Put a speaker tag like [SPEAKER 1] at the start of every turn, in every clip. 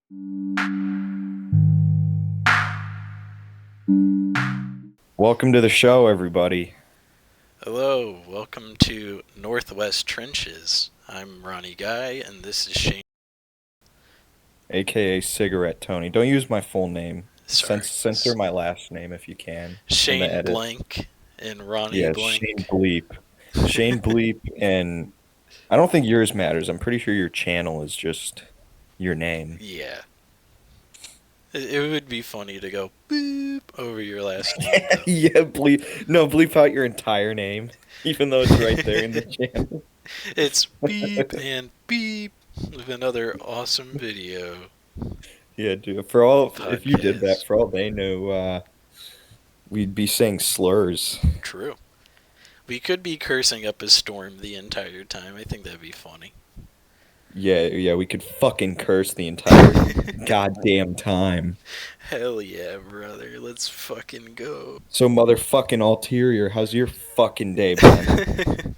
[SPEAKER 1] Welcome to the show, everybody.
[SPEAKER 2] Hello, welcome to Northwest Trenches. I'm Ronnie Guy, and this is Shane.
[SPEAKER 1] AKA Cigarette Tony. Don't use my full name.
[SPEAKER 2] Sorry,
[SPEAKER 1] Censor my last name if you can in the
[SPEAKER 2] Shane
[SPEAKER 1] edit.
[SPEAKER 2] Blank and Ronnie
[SPEAKER 1] Yeah, Shane
[SPEAKER 2] Blank.
[SPEAKER 1] Bleep. Shane Bleep, and I don't think yours matters. I'm pretty sure your channel is just your name.
[SPEAKER 2] Yeah, it would be funny to go boop over your last name, though.
[SPEAKER 1] Yeah, bleep. No, bleep out your entire name, even though it's right there in the channel.
[SPEAKER 2] It's beep and beep with another awesome video
[SPEAKER 1] Yeah, dude. For all, if you did that,
[SPEAKER 2] podcast.
[SPEAKER 1] for all they know, we'd be saying slurs.
[SPEAKER 2] True. We could be cursing up a storm the entire time. I think that'd be funny.
[SPEAKER 1] Yeah, we could fucking curse the entire goddamn time.
[SPEAKER 2] Hell yeah, brother. Let's fucking go.
[SPEAKER 1] So motherfucking Ulterior, how's your fucking day been?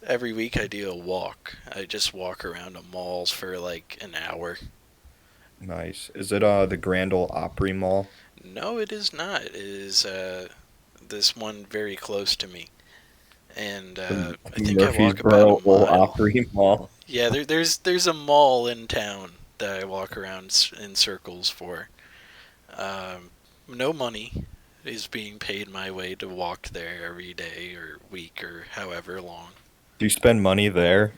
[SPEAKER 2] Every week I do a walk. I just walk around the malls for like an hour.
[SPEAKER 1] Nice. Is it the Grand Ole Opry Mall?
[SPEAKER 2] No, it is not. It is this one very close to me, and
[SPEAKER 1] The
[SPEAKER 2] I think I walk about
[SPEAKER 1] Murfreesboro
[SPEAKER 2] a
[SPEAKER 1] Ole
[SPEAKER 2] mile.
[SPEAKER 1] Opry Mall.
[SPEAKER 2] Yeah, there's a mall in town that I walk around in circles for. No money is being paid my way to walk there every day or week or however long.
[SPEAKER 1] Do you spend money there?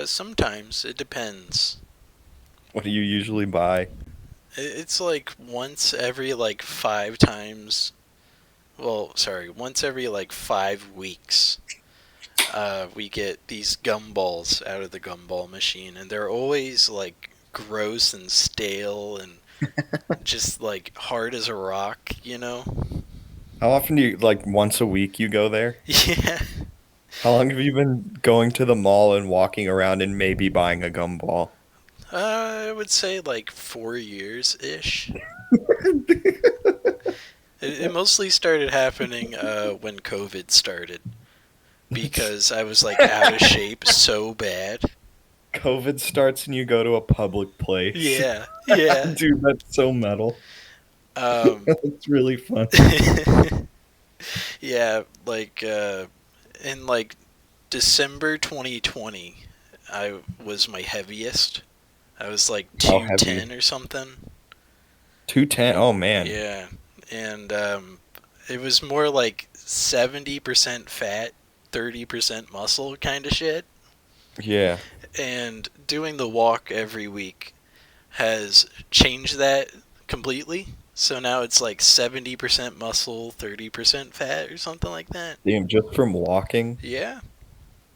[SPEAKER 2] Sometimes it depends.
[SPEAKER 1] What do you usually buy?
[SPEAKER 2] It's like once every like 5 times. Well, sorry, once every like 5 weeks. We get these gumballs out of the gumball machine, and they're always like gross and stale and just like hard as a rock, you know?
[SPEAKER 1] How often do you, like once a week you go there?
[SPEAKER 2] Yeah.
[SPEAKER 1] How long have you been going to the mall and walking around and maybe buying a gumball?
[SPEAKER 2] I would say like 4 years ish. It mostly started happening when COVID started because I was like out of shape so bad.
[SPEAKER 1] COVID starts and you go to a public place.
[SPEAKER 2] Yeah, yeah.
[SPEAKER 1] Dude, that's so metal.
[SPEAKER 2] Um,
[SPEAKER 1] That's really funny.
[SPEAKER 2] yeah, like in like December 2020, I was my heaviest. I was like
[SPEAKER 1] How heavy?
[SPEAKER 2] 210 or something.
[SPEAKER 1] 210. Oh man.
[SPEAKER 2] Yeah, and it was more like 70% fat, 30% muscle kind of shit.
[SPEAKER 1] Yeah.
[SPEAKER 2] And doing the walk every week has changed that completely. So now it's like 70% muscle, 30% fat, or something like that.
[SPEAKER 1] Damn, just from walking,
[SPEAKER 2] Yeah.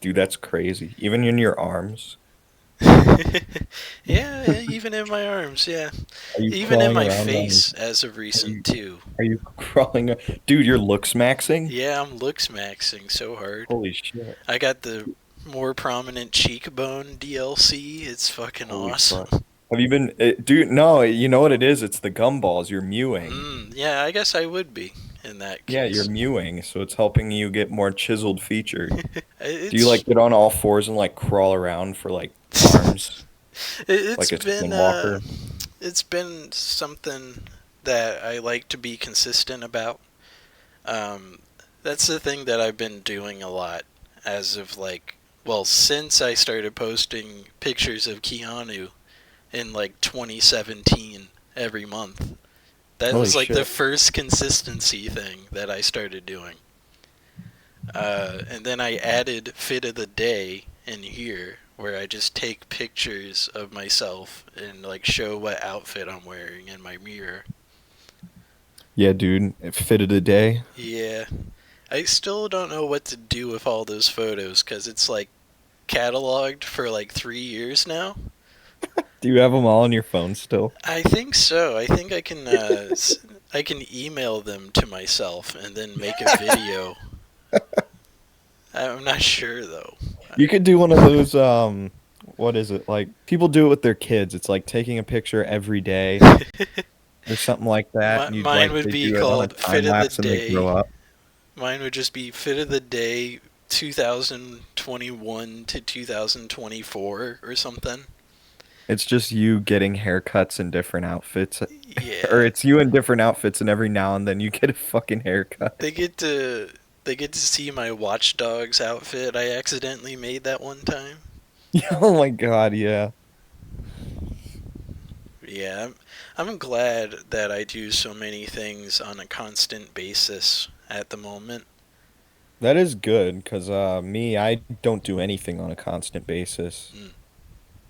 [SPEAKER 1] dude, that's crazy. Even in your arms.
[SPEAKER 2] Yeah, even in my arms, yeah.
[SPEAKER 1] Are you
[SPEAKER 2] Even in
[SPEAKER 1] crawling
[SPEAKER 2] my
[SPEAKER 1] around on
[SPEAKER 2] face as of
[SPEAKER 1] are
[SPEAKER 2] recent,
[SPEAKER 1] you
[SPEAKER 2] too.
[SPEAKER 1] are you crawling dude, you're looks maxing?
[SPEAKER 2] Yeah, I'm looks maxing so hard.
[SPEAKER 1] Holy shit.
[SPEAKER 2] I got the more prominent cheekbone DLC. It's fucking
[SPEAKER 1] Holy
[SPEAKER 2] awesome.
[SPEAKER 1] fuck. Have you been dude, no, you know what it is? It's the gumballs. You're mewing.
[SPEAKER 2] Yeah, I guess I would be in that
[SPEAKER 1] Yeah, you're
[SPEAKER 2] case.
[SPEAKER 1] mewing, so it's helping you get more chiseled features. Do you
[SPEAKER 2] It's
[SPEAKER 1] like get on all fours and like crawl around for like arms
[SPEAKER 2] it's
[SPEAKER 1] like a
[SPEAKER 2] been
[SPEAKER 1] skinwalker?
[SPEAKER 2] it's been something that I like to be consistent about. Um, that's the thing that I've been doing a lot as of like, well, since I started posting pictures of Keanu in like 2017 every month. That
[SPEAKER 1] Holy
[SPEAKER 2] was like the
[SPEAKER 1] shit.
[SPEAKER 2] first consistency thing that I started doing. And then I added fit of the day in here where I just take pictures of myself and like show what outfit I'm wearing in my mirror.
[SPEAKER 1] Yeah, dude, it fitted a day.
[SPEAKER 2] Yeah. I still don't know what to do with all those photos because it's like cataloged for like 3 years now.
[SPEAKER 1] Do you have them all on your phone still?
[SPEAKER 2] I think so. I think I can I can email them to myself and then make a video. I'm not sure though.
[SPEAKER 1] You could do one of those what is it? Like people do it with their kids. It's like taking a picture every day or something like that and you'd
[SPEAKER 2] Mine
[SPEAKER 1] like
[SPEAKER 2] would
[SPEAKER 1] they
[SPEAKER 2] be
[SPEAKER 1] do it on a
[SPEAKER 2] called
[SPEAKER 1] time
[SPEAKER 2] Fit of the
[SPEAKER 1] lapse and they grow
[SPEAKER 2] Day.
[SPEAKER 1] up.
[SPEAKER 2] Mine would just be Fit of the Day 2021 to 2024 or something.
[SPEAKER 1] It's just you getting haircuts in different outfits, or
[SPEAKER 2] Yeah,
[SPEAKER 1] it's you in different outfits, and every now and then you get a fucking haircut.
[SPEAKER 2] they get to they get to see my Watch Dogs outfit I accidentally made that one time.
[SPEAKER 1] Oh my God, yeah.
[SPEAKER 2] Yeah, I'm glad that I do so many things on a constant basis at the moment.
[SPEAKER 1] That is good, because me, I don't do anything on a constant basis.
[SPEAKER 2] Mm.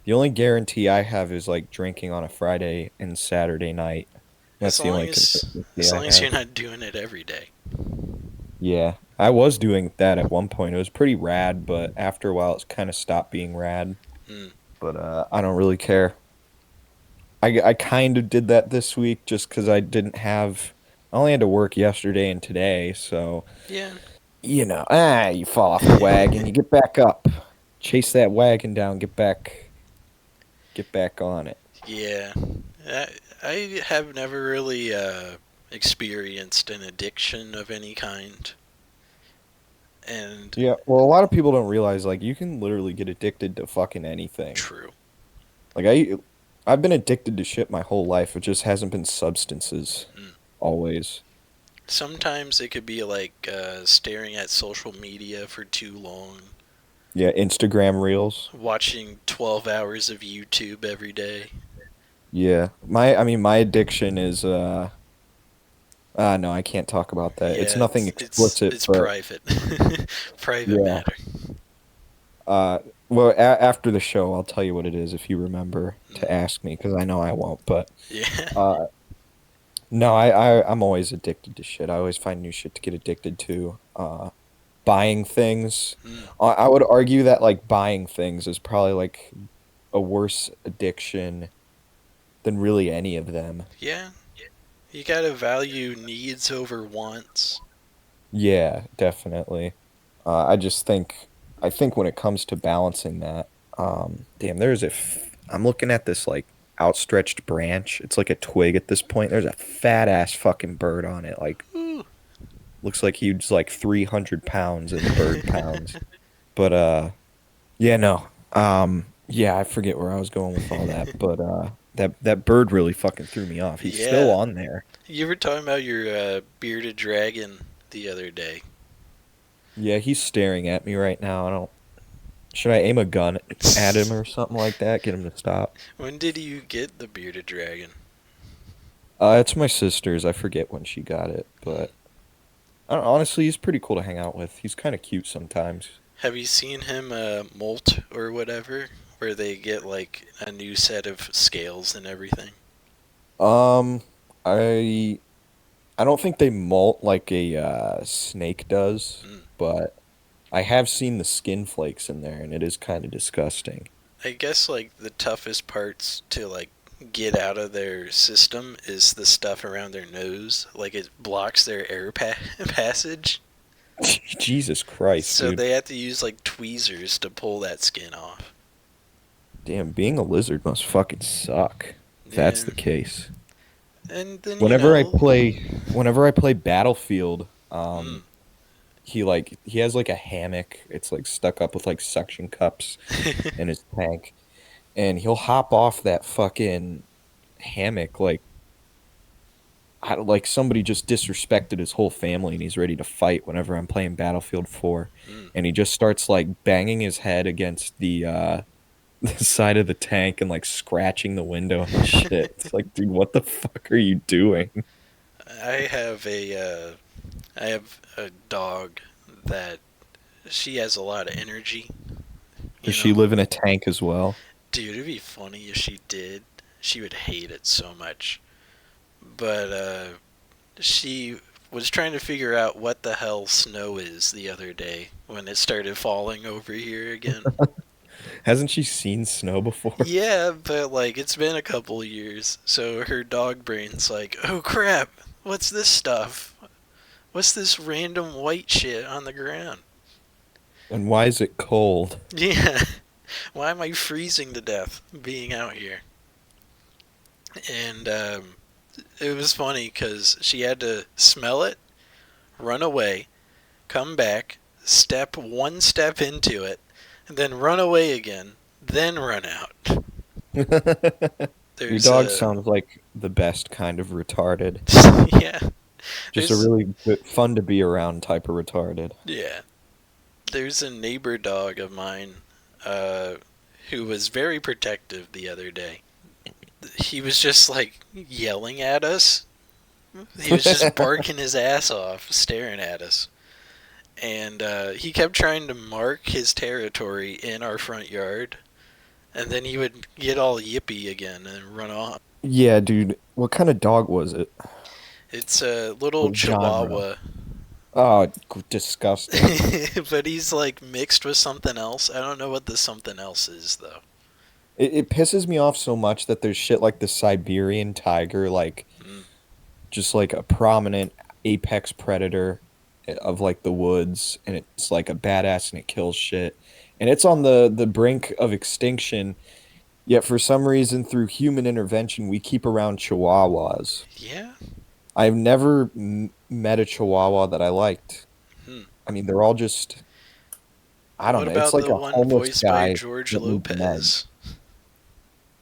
[SPEAKER 1] The only guarantee I have is like drinking on a Friday and Saturday night.
[SPEAKER 2] As
[SPEAKER 1] That's the
[SPEAKER 2] long
[SPEAKER 1] only
[SPEAKER 2] as
[SPEAKER 1] consistency
[SPEAKER 2] as
[SPEAKER 1] I
[SPEAKER 2] long as you're
[SPEAKER 1] have.
[SPEAKER 2] not doing it every day.
[SPEAKER 1] Yeah, I was doing that at one point. It was pretty rad, but after a while, it's kind of stopped being rad.
[SPEAKER 2] Mm.
[SPEAKER 1] But I don't really care. I kind of did that this week just because I didn't have. I only had to work yesterday and today, so
[SPEAKER 2] Yeah.
[SPEAKER 1] you fall off the wagon, you get back up, chase that wagon down, get back on it.
[SPEAKER 2] Yeah. I, I have never really experienced an addiction of any kind. And
[SPEAKER 1] Yeah, well, a lot of people don't realize like you can literally get addicted to fucking anything.
[SPEAKER 2] true.
[SPEAKER 1] Like I've been addicted to shit my whole life. It just hasn't been substances
[SPEAKER 2] Mm.
[SPEAKER 1] always.
[SPEAKER 2] Sometimes it could be like staring at social media for too long,
[SPEAKER 1] Yeah, Instagram reels.
[SPEAKER 2] watching 12 hours of YouTube every day.
[SPEAKER 1] Yeah. I mean my addiction is no, I can't talk about that. It's
[SPEAKER 2] Yeah,
[SPEAKER 1] nothing explicit,
[SPEAKER 2] it's
[SPEAKER 1] but
[SPEAKER 2] private, private
[SPEAKER 1] yeah.
[SPEAKER 2] matter.
[SPEAKER 1] Uh well, after the show I'll tell you what it is if you remember to
[SPEAKER 2] Mm.
[SPEAKER 1] ask me because I know I won't, but
[SPEAKER 2] Yeah.
[SPEAKER 1] uh no, I'm always addicted to shit. I always find new shit to get addicted to. Buying things.
[SPEAKER 2] Mm.
[SPEAKER 1] I would argue that like buying things is probably like a worse addiction than really any of them.
[SPEAKER 2] Yeah, you gotta value needs over wants.
[SPEAKER 1] Yeah, definitely. I think when it comes to balancing that, damn, I'm looking at this like outstretched branch. It's like a twig at this point. There's a fat ass fucking bird on it. Like,
[SPEAKER 2] Ooh.
[SPEAKER 1] looks like he's like 300 pounds in bird pounds. But, yeah, no. Yeah, I forget where I was going with all that, but, that bird really fucking threw me off. He's still
[SPEAKER 2] Yeah,
[SPEAKER 1] on there.
[SPEAKER 2] you were talking about your bearded dragon the other day.
[SPEAKER 1] Yeah, he's staring at me right now. Should I aim a gun at him or something like that? Get him to stop.
[SPEAKER 2] When did you get the bearded dragon?
[SPEAKER 1] It's my sister's. I forget when she got it,
[SPEAKER 2] Mm.
[SPEAKER 1] but honestly, he's pretty cool to hang out with. He's kind of cute sometimes.
[SPEAKER 2] Have you seen him molt or whatever, where they get like a new set of scales and everything?
[SPEAKER 1] Um, I I don't think they molt like a snake does,
[SPEAKER 2] Mm.
[SPEAKER 1] but I have seen the skin flakes in there, and it is kind of disgusting.
[SPEAKER 2] I guess like the toughest parts to like get out of their system is the stuff around their nose. Like it blocks their passage.
[SPEAKER 1] Jesus Christ,
[SPEAKER 2] So
[SPEAKER 1] dude.
[SPEAKER 2] they have to use like tweezers to pull that skin off.
[SPEAKER 1] Damn, being a lizard must fucking suck. If that's
[SPEAKER 2] Yeah.
[SPEAKER 1] the case.
[SPEAKER 2] And then,
[SPEAKER 1] Whenever I play, whenever I play Battlefield,
[SPEAKER 2] mm.
[SPEAKER 1] he has like a hammock. It's like stuck up with like suction cups in his tank, and he'll hop off that fucking hammock like somebody just disrespected his whole family, and he's ready to fight whenever I'm playing Battlefield 4,
[SPEAKER 2] Mm.
[SPEAKER 1] and he just starts like banging his head against the the side of the tank and like scratching the window and shit. It's like, dude, what the fuck are you doing?
[SPEAKER 2] I have I have a dog that she has a lot of energy.
[SPEAKER 1] Does
[SPEAKER 2] You
[SPEAKER 1] she
[SPEAKER 2] know,
[SPEAKER 1] live in a tank as well?
[SPEAKER 2] dude, it'd be funny if she did. She would hate it so much. But she was trying to figure out what the hell snow is the other day when it started falling over here again.
[SPEAKER 1] Hasn't she seen snow before?
[SPEAKER 2] Yeah, but like it's been a couple years, so her dog brain's like, "Oh crap, what's this stuff? What's this random white shit on the ground?"
[SPEAKER 1] And why is it cold?
[SPEAKER 2] Yeah, why am I freezing to death being out here? And it was funny because she had to smell it, run away, come back, step one step into it, and then run away again, then run out.
[SPEAKER 1] Your
[SPEAKER 2] There's
[SPEAKER 1] dog
[SPEAKER 2] a
[SPEAKER 1] sounds like the best kind of retarded.
[SPEAKER 2] yeah.
[SPEAKER 1] Just a
[SPEAKER 2] There's
[SPEAKER 1] really good, fun to be around type of retarded.
[SPEAKER 2] yeah. There's a neighbor dog of mine, uh, who was very protective the other day. He was just like yelling at us. He was just barking his ass off, staring at us. And he kept trying to mark his territory in our front yard. And then he would get all yippy again and run off.
[SPEAKER 1] Yeah, dude. What kind of dog was it?
[SPEAKER 2] It's a little
[SPEAKER 1] What genre?
[SPEAKER 2] chihuahua.
[SPEAKER 1] Oh, disgusting.
[SPEAKER 2] But he's like mixed with something else. I don't know what the something else is, though.
[SPEAKER 1] It pisses me off so much that there's shit like the Siberian tiger, like
[SPEAKER 2] Mm.
[SPEAKER 1] just like a prominent apex predator of like the woods, and it's like a badass and it kills shit. And it's on the brink of extinction, yet for some reason through human intervention we keep around chihuahuas.
[SPEAKER 2] Yeah?
[SPEAKER 1] I've never met a chihuahua that I liked.
[SPEAKER 2] Hmm.
[SPEAKER 1] I mean, they're all just I don't
[SPEAKER 2] What
[SPEAKER 1] know. It's
[SPEAKER 2] about
[SPEAKER 1] like
[SPEAKER 2] the
[SPEAKER 1] a
[SPEAKER 2] one
[SPEAKER 1] homeless
[SPEAKER 2] voiced by
[SPEAKER 1] guy
[SPEAKER 2] George
[SPEAKER 1] that needs meds.
[SPEAKER 2] Lopez?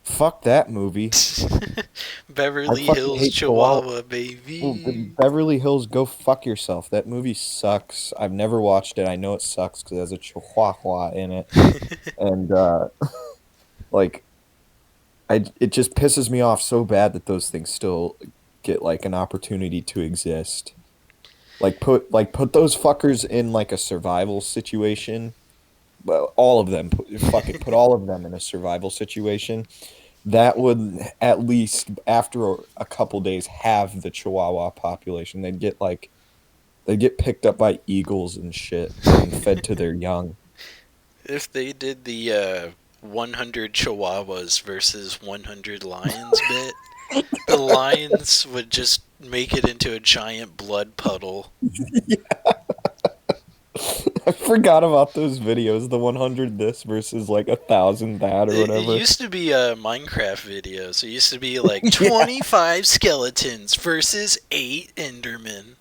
[SPEAKER 1] Fuck that movie. I
[SPEAKER 2] Beverly
[SPEAKER 1] fucking
[SPEAKER 2] Hills
[SPEAKER 1] hate Chihuahua.
[SPEAKER 2] Chihuahua,
[SPEAKER 1] Well, the
[SPEAKER 2] baby.
[SPEAKER 1] Beverly Hills, go fuck yourself. That movie sucks. I've never watched it. I know it sucks because it has a chihuahua in it, and like it just pisses me off so bad that those things still get like an opportunity to exist. Like put those fuckers in like a survival situation. Well, all of them. Fuck it. Put all of them in a survival situation. That would at least after a couple days have the Chihuahua population. They'd get picked up by eagles and shit and fed to their young.
[SPEAKER 2] If they did the 100 Chihuahuas versus 100 lions bit, the lions would just make it into a giant blood puddle.
[SPEAKER 1] I forgot about those videos, the 100 this versus like 1,000 that or
[SPEAKER 2] It
[SPEAKER 1] whatever.
[SPEAKER 2] used to be a Minecraft video, so it used to be like
[SPEAKER 1] Yeah.
[SPEAKER 2] 25 skeletons versus 8 Endermen.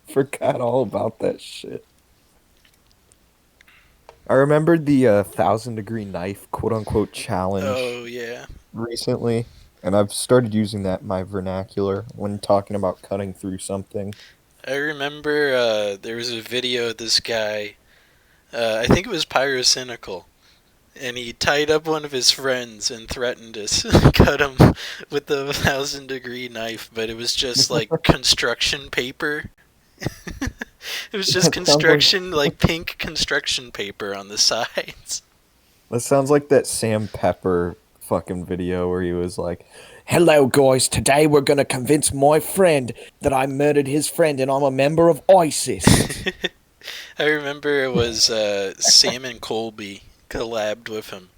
[SPEAKER 1] Forgot all about that shit. I remembered the 1,000 degree knife quote unquote challenge
[SPEAKER 2] Oh, yeah.
[SPEAKER 1] recently, and I've started using that in my vernacular when talking about cutting through something.
[SPEAKER 2] I remember there was a video of this guy, I think it was Pyrocynical, and he tied up one of his friends and threatened to cut him with the 1,000 degree knife, but it was just like construction paper. It was just
[SPEAKER 1] That sounds like
[SPEAKER 2] construction, like pink construction paper on the sides.
[SPEAKER 1] that sounds like that Sam Pepper fucking video where he was like, "Hello guys, today we're gonna convince my friend that I murdered his friend and I'm a member of ISIS."
[SPEAKER 2] I remember it was Sam and Colby collabed with him,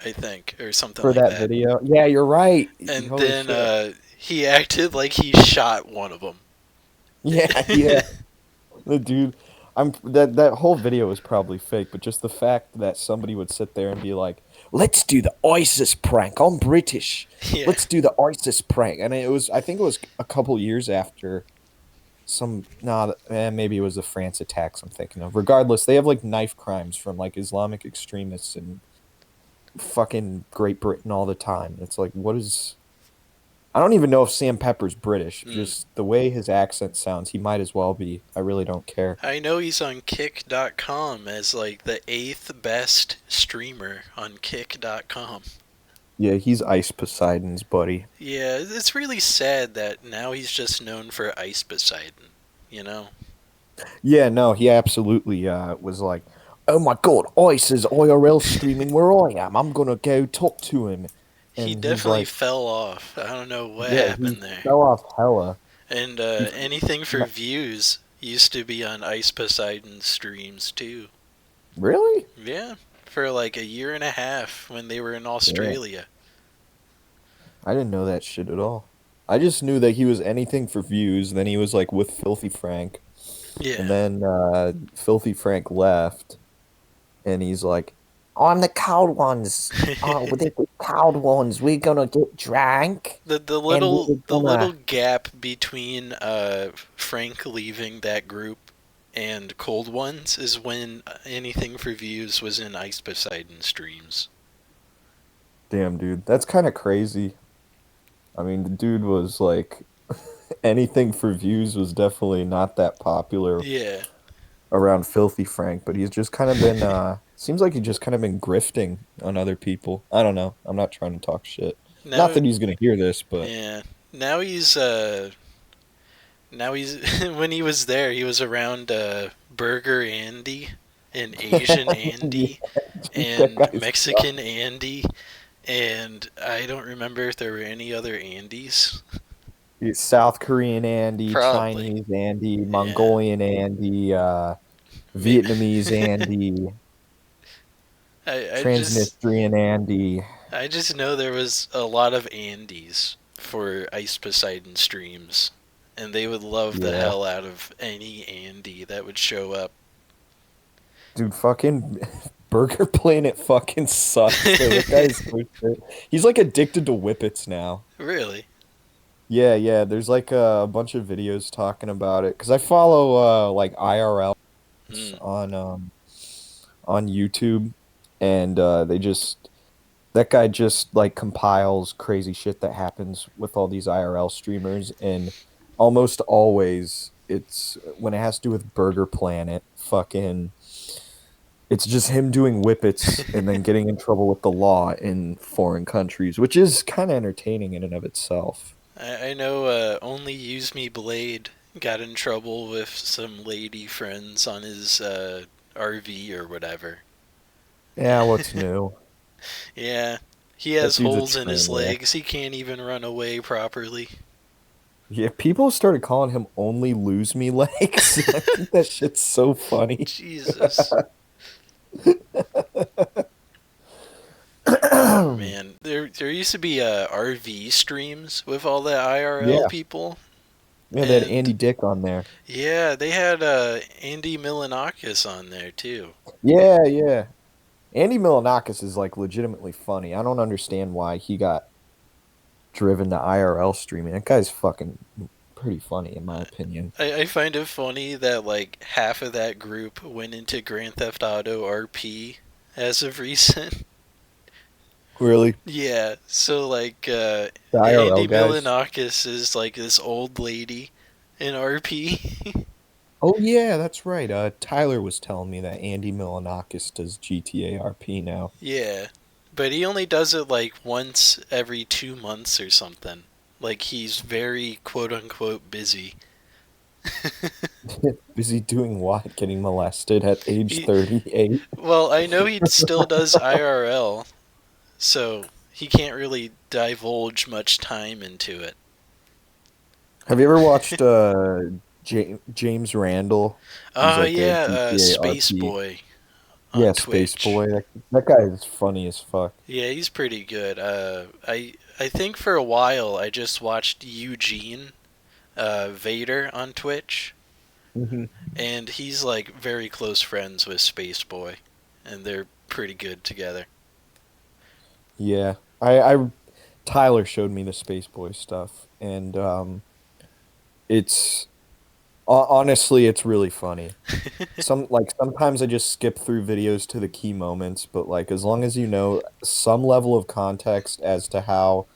[SPEAKER 2] I think, or something
[SPEAKER 1] For
[SPEAKER 2] like
[SPEAKER 1] that
[SPEAKER 2] that.
[SPEAKER 1] video. Yeah, you're right.
[SPEAKER 2] And
[SPEAKER 1] Holy
[SPEAKER 2] then
[SPEAKER 1] shit.
[SPEAKER 2] he acted like he shot one of them.
[SPEAKER 1] Yeah, yeah. The dude, that whole video was probably fake, but just the fact that somebody would sit there and be like, "Let's do the ISIS prank. I'm British.
[SPEAKER 2] Yeah.
[SPEAKER 1] Let's do the ISIS prank." And I think it was a couple years after maybe it was the France attacks I'm thinking of. Regardless, they have like knife crimes from like Islamic extremists in fucking Great Britain all the time. It's like, what is I don't even know if Sam Pepper's British.
[SPEAKER 2] Mm.
[SPEAKER 1] Just the way his accent sounds, he might as well be. I really don't care.
[SPEAKER 2] I know he's on Kick.com as like the 8th best streamer on Kick.com.
[SPEAKER 1] Yeah, he's Ice Poseidon's buddy.
[SPEAKER 2] Yeah, it's really sad that now he's just known for Ice Poseidon, you know?
[SPEAKER 1] Yeah, no, he absolutely was like, "Oh my God, Ice is IRL streaming where I am. I'm gonna go talk to him."
[SPEAKER 2] He
[SPEAKER 1] And he's
[SPEAKER 2] definitely
[SPEAKER 1] like,
[SPEAKER 2] fell off. I don't know what
[SPEAKER 1] "Yeah, he
[SPEAKER 2] happened there.
[SPEAKER 1] fell off hella."
[SPEAKER 2] And
[SPEAKER 1] He,
[SPEAKER 2] anything for views used to be on Ice Poseidon streams too.
[SPEAKER 1] really?
[SPEAKER 2] Yeah, for like a year and a half when they were in
[SPEAKER 1] Yeah,
[SPEAKER 2] Australia.
[SPEAKER 1] I didn't know that shit at all. I just knew that he was anything for views. Then he was like with Filthy Frank, and
[SPEAKER 2] Yeah.
[SPEAKER 1] then Filthy Frank left, and he's like, "I'm the cold ones. Oh, with the cold ones, we're gonna get drank,
[SPEAKER 2] the
[SPEAKER 1] and
[SPEAKER 2] little
[SPEAKER 1] we're
[SPEAKER 2] the little
[SPEAKER 1] gonna."
[SPEAKER 2] gap between Frank leaving that group and Cold Ones is when anything for views was in Ice Poseidon streams.
[SPEAKER 1] Damn, dude, that's kind of crazy. I mean, the dude was like anything for views was definitely not that popular
[SPEAKER 2] Yeah.
[SPEAKER 1] around Filthy Frank, but he's just kind of been seems like he's just kind of been grifting on other people. I don't know. I'm not trying to talk shit. Not
[SPEAKER 2] Now,
[SPEAKER 1] that he's gonna hear this, but
[SPEAKER 2] yeah. Now he's now he's when he was there, he was around Burger Andy and Asian
[SPEAKER 1] yeah,
[SPEAKER 2] Andy
[SPEAKER 1] dude, that
[SPEAKER 2] and
[SPEAKER 1] guy's
[SPEAKER 2] Mexican Andy, and I don't remember if there were any other Andys.
[SPEAKER 1] he's South Korean Andy,
[SPEAKER 2] Probably.
[SPEAKER 1] Chinese Andy,
[SPEAKER 2] Yeah.
[SPEAKER 1] Mongolian Andy,
[SPEAKER 2] May-
[SPEAKER 1] Vietnamese Andy,
[SPEAKER 2] I just
[SPEAKER 1] Transnistrian Andy.
[SPEAKER 2] I just know there was a lot of Andys for Ice Poseidon streams, and they would love the
[SPEAKER 1] Yeah.
[SPEAKER 2] hell out of any Andy that would show up.
[SPEAKER 1] Dude, fucking Burger Planet fucking sucks. Though that guy's so shit. He's like addicted to whippets now.
[SPEAKER 2] Really?
[SPEAKER 1] Yeah, yeah. There's like a bunch of videos talking about it because I follow like IRL
[SPEAKER 2] Hmm.
[SPEAKER 1] on YouTube, and they just that guy just like compiles crazy shit that happens with all these IRL streamers, and almost always it's when it has to do with Burger Planet, fucking it's just him doing whippets and then getting in trouble with the law in foreign countries, which is kind of entertaining in and of itself.
[SPEAKER 2] I know Only Use Me Blade got in trouble with some lady friends on his RV or whatever.
[SPEAKER 1] Yeah, what's new?
[SPEAKER 2] Yeah. He
[SPEAKER 1] That
[SPEAKER 2] has
[SPEAKER 1] dude's a
[SPEAKER 2] holes in his
[SPEAKER 1] train wreck.
[SPEAKER 2] legs. He can't even run away properly.
[SPEAKER 1] Yeah, people started calling him Only Lose Me Legs. I think that shit's so funny.
[SPEAKER 2] Jesus. Oh man, there used to be RV streams with all the IRL
[SPEAKER 1] Yeah,
[SPEAKER 2] people,
[SPEAKER 1] yeah, they had
[SPEAKER 2] and
[SPEAKER 1] Andy Dick on there.
[SPEAKER 2] yeah, they had Andy Milanakis on there too.
[SPEAKER 1] Yeah, yeah. Andy Milonakis is like legitimately funny. I don't understand why he got driven to IRL streaming. That guy's fucking pretty funny in my opinion.
[SPEAKER 2] I find it funny that like half of that group went into Grand Theft Auto RP as of recent.
[SPEAKER 1] Really?
[SPEAKER 2] Yeah, so like
[SPEAKER 1] The IRL
[SPEAKER 2] Andy
[SPEAKER 1] guys?
[SPEAKER 2] Milanakis is like this old lady in RP.
[SPEAKER 1] Oh yeah, that's right. Tyler was telling me that Andy Milonakis does GTA RP now.
[SPEAKER 2] Yeah, but he only does it like once every 2 months or something. Like he's very quote unquote busy.
[SPEAKER 1] Is he doing what? Getting molested at age
[SPEAKER 2] He,
[SPEAKER 1] 38?
[SPEAKER 2] well, I know he still does IRL, so he can't really divulge much time into it.
[SPEAKER 1] Have you ever watched James Randall? He's
[SPEAKER 2] Oh
[SPEAKER 1] like a
[SPEAKER 2] yeah,
[SPEAKER 1] GTA
[SPEAKER 2] Space
[SPEAKER 1] RP.
[SPEAKER 2] Boy
[SPEAKER 1] Yeah,
[SPEAKER 2] on
[SPEAKER 1] Space
[SPEAKER 2] Twitch.
[SPEAKER 1] Boy. That guy is funny as fuck.
[SPEAKER 2] Yeah, he's pretty good. I think for a while I just watched Eugene Vader on Twitch,
[SPEAKER 1] Hmm.
[SPEAKER 2] and he's like very close friends with Space Boy, and they're pretty good together.
[SPEAKER 1] Yeah. I Tyler showed me the Space Boy stuff, and it's honestly it's really funny. Sometimes I just skip through videos to the key moments, but like as long as you know some level of context as to how,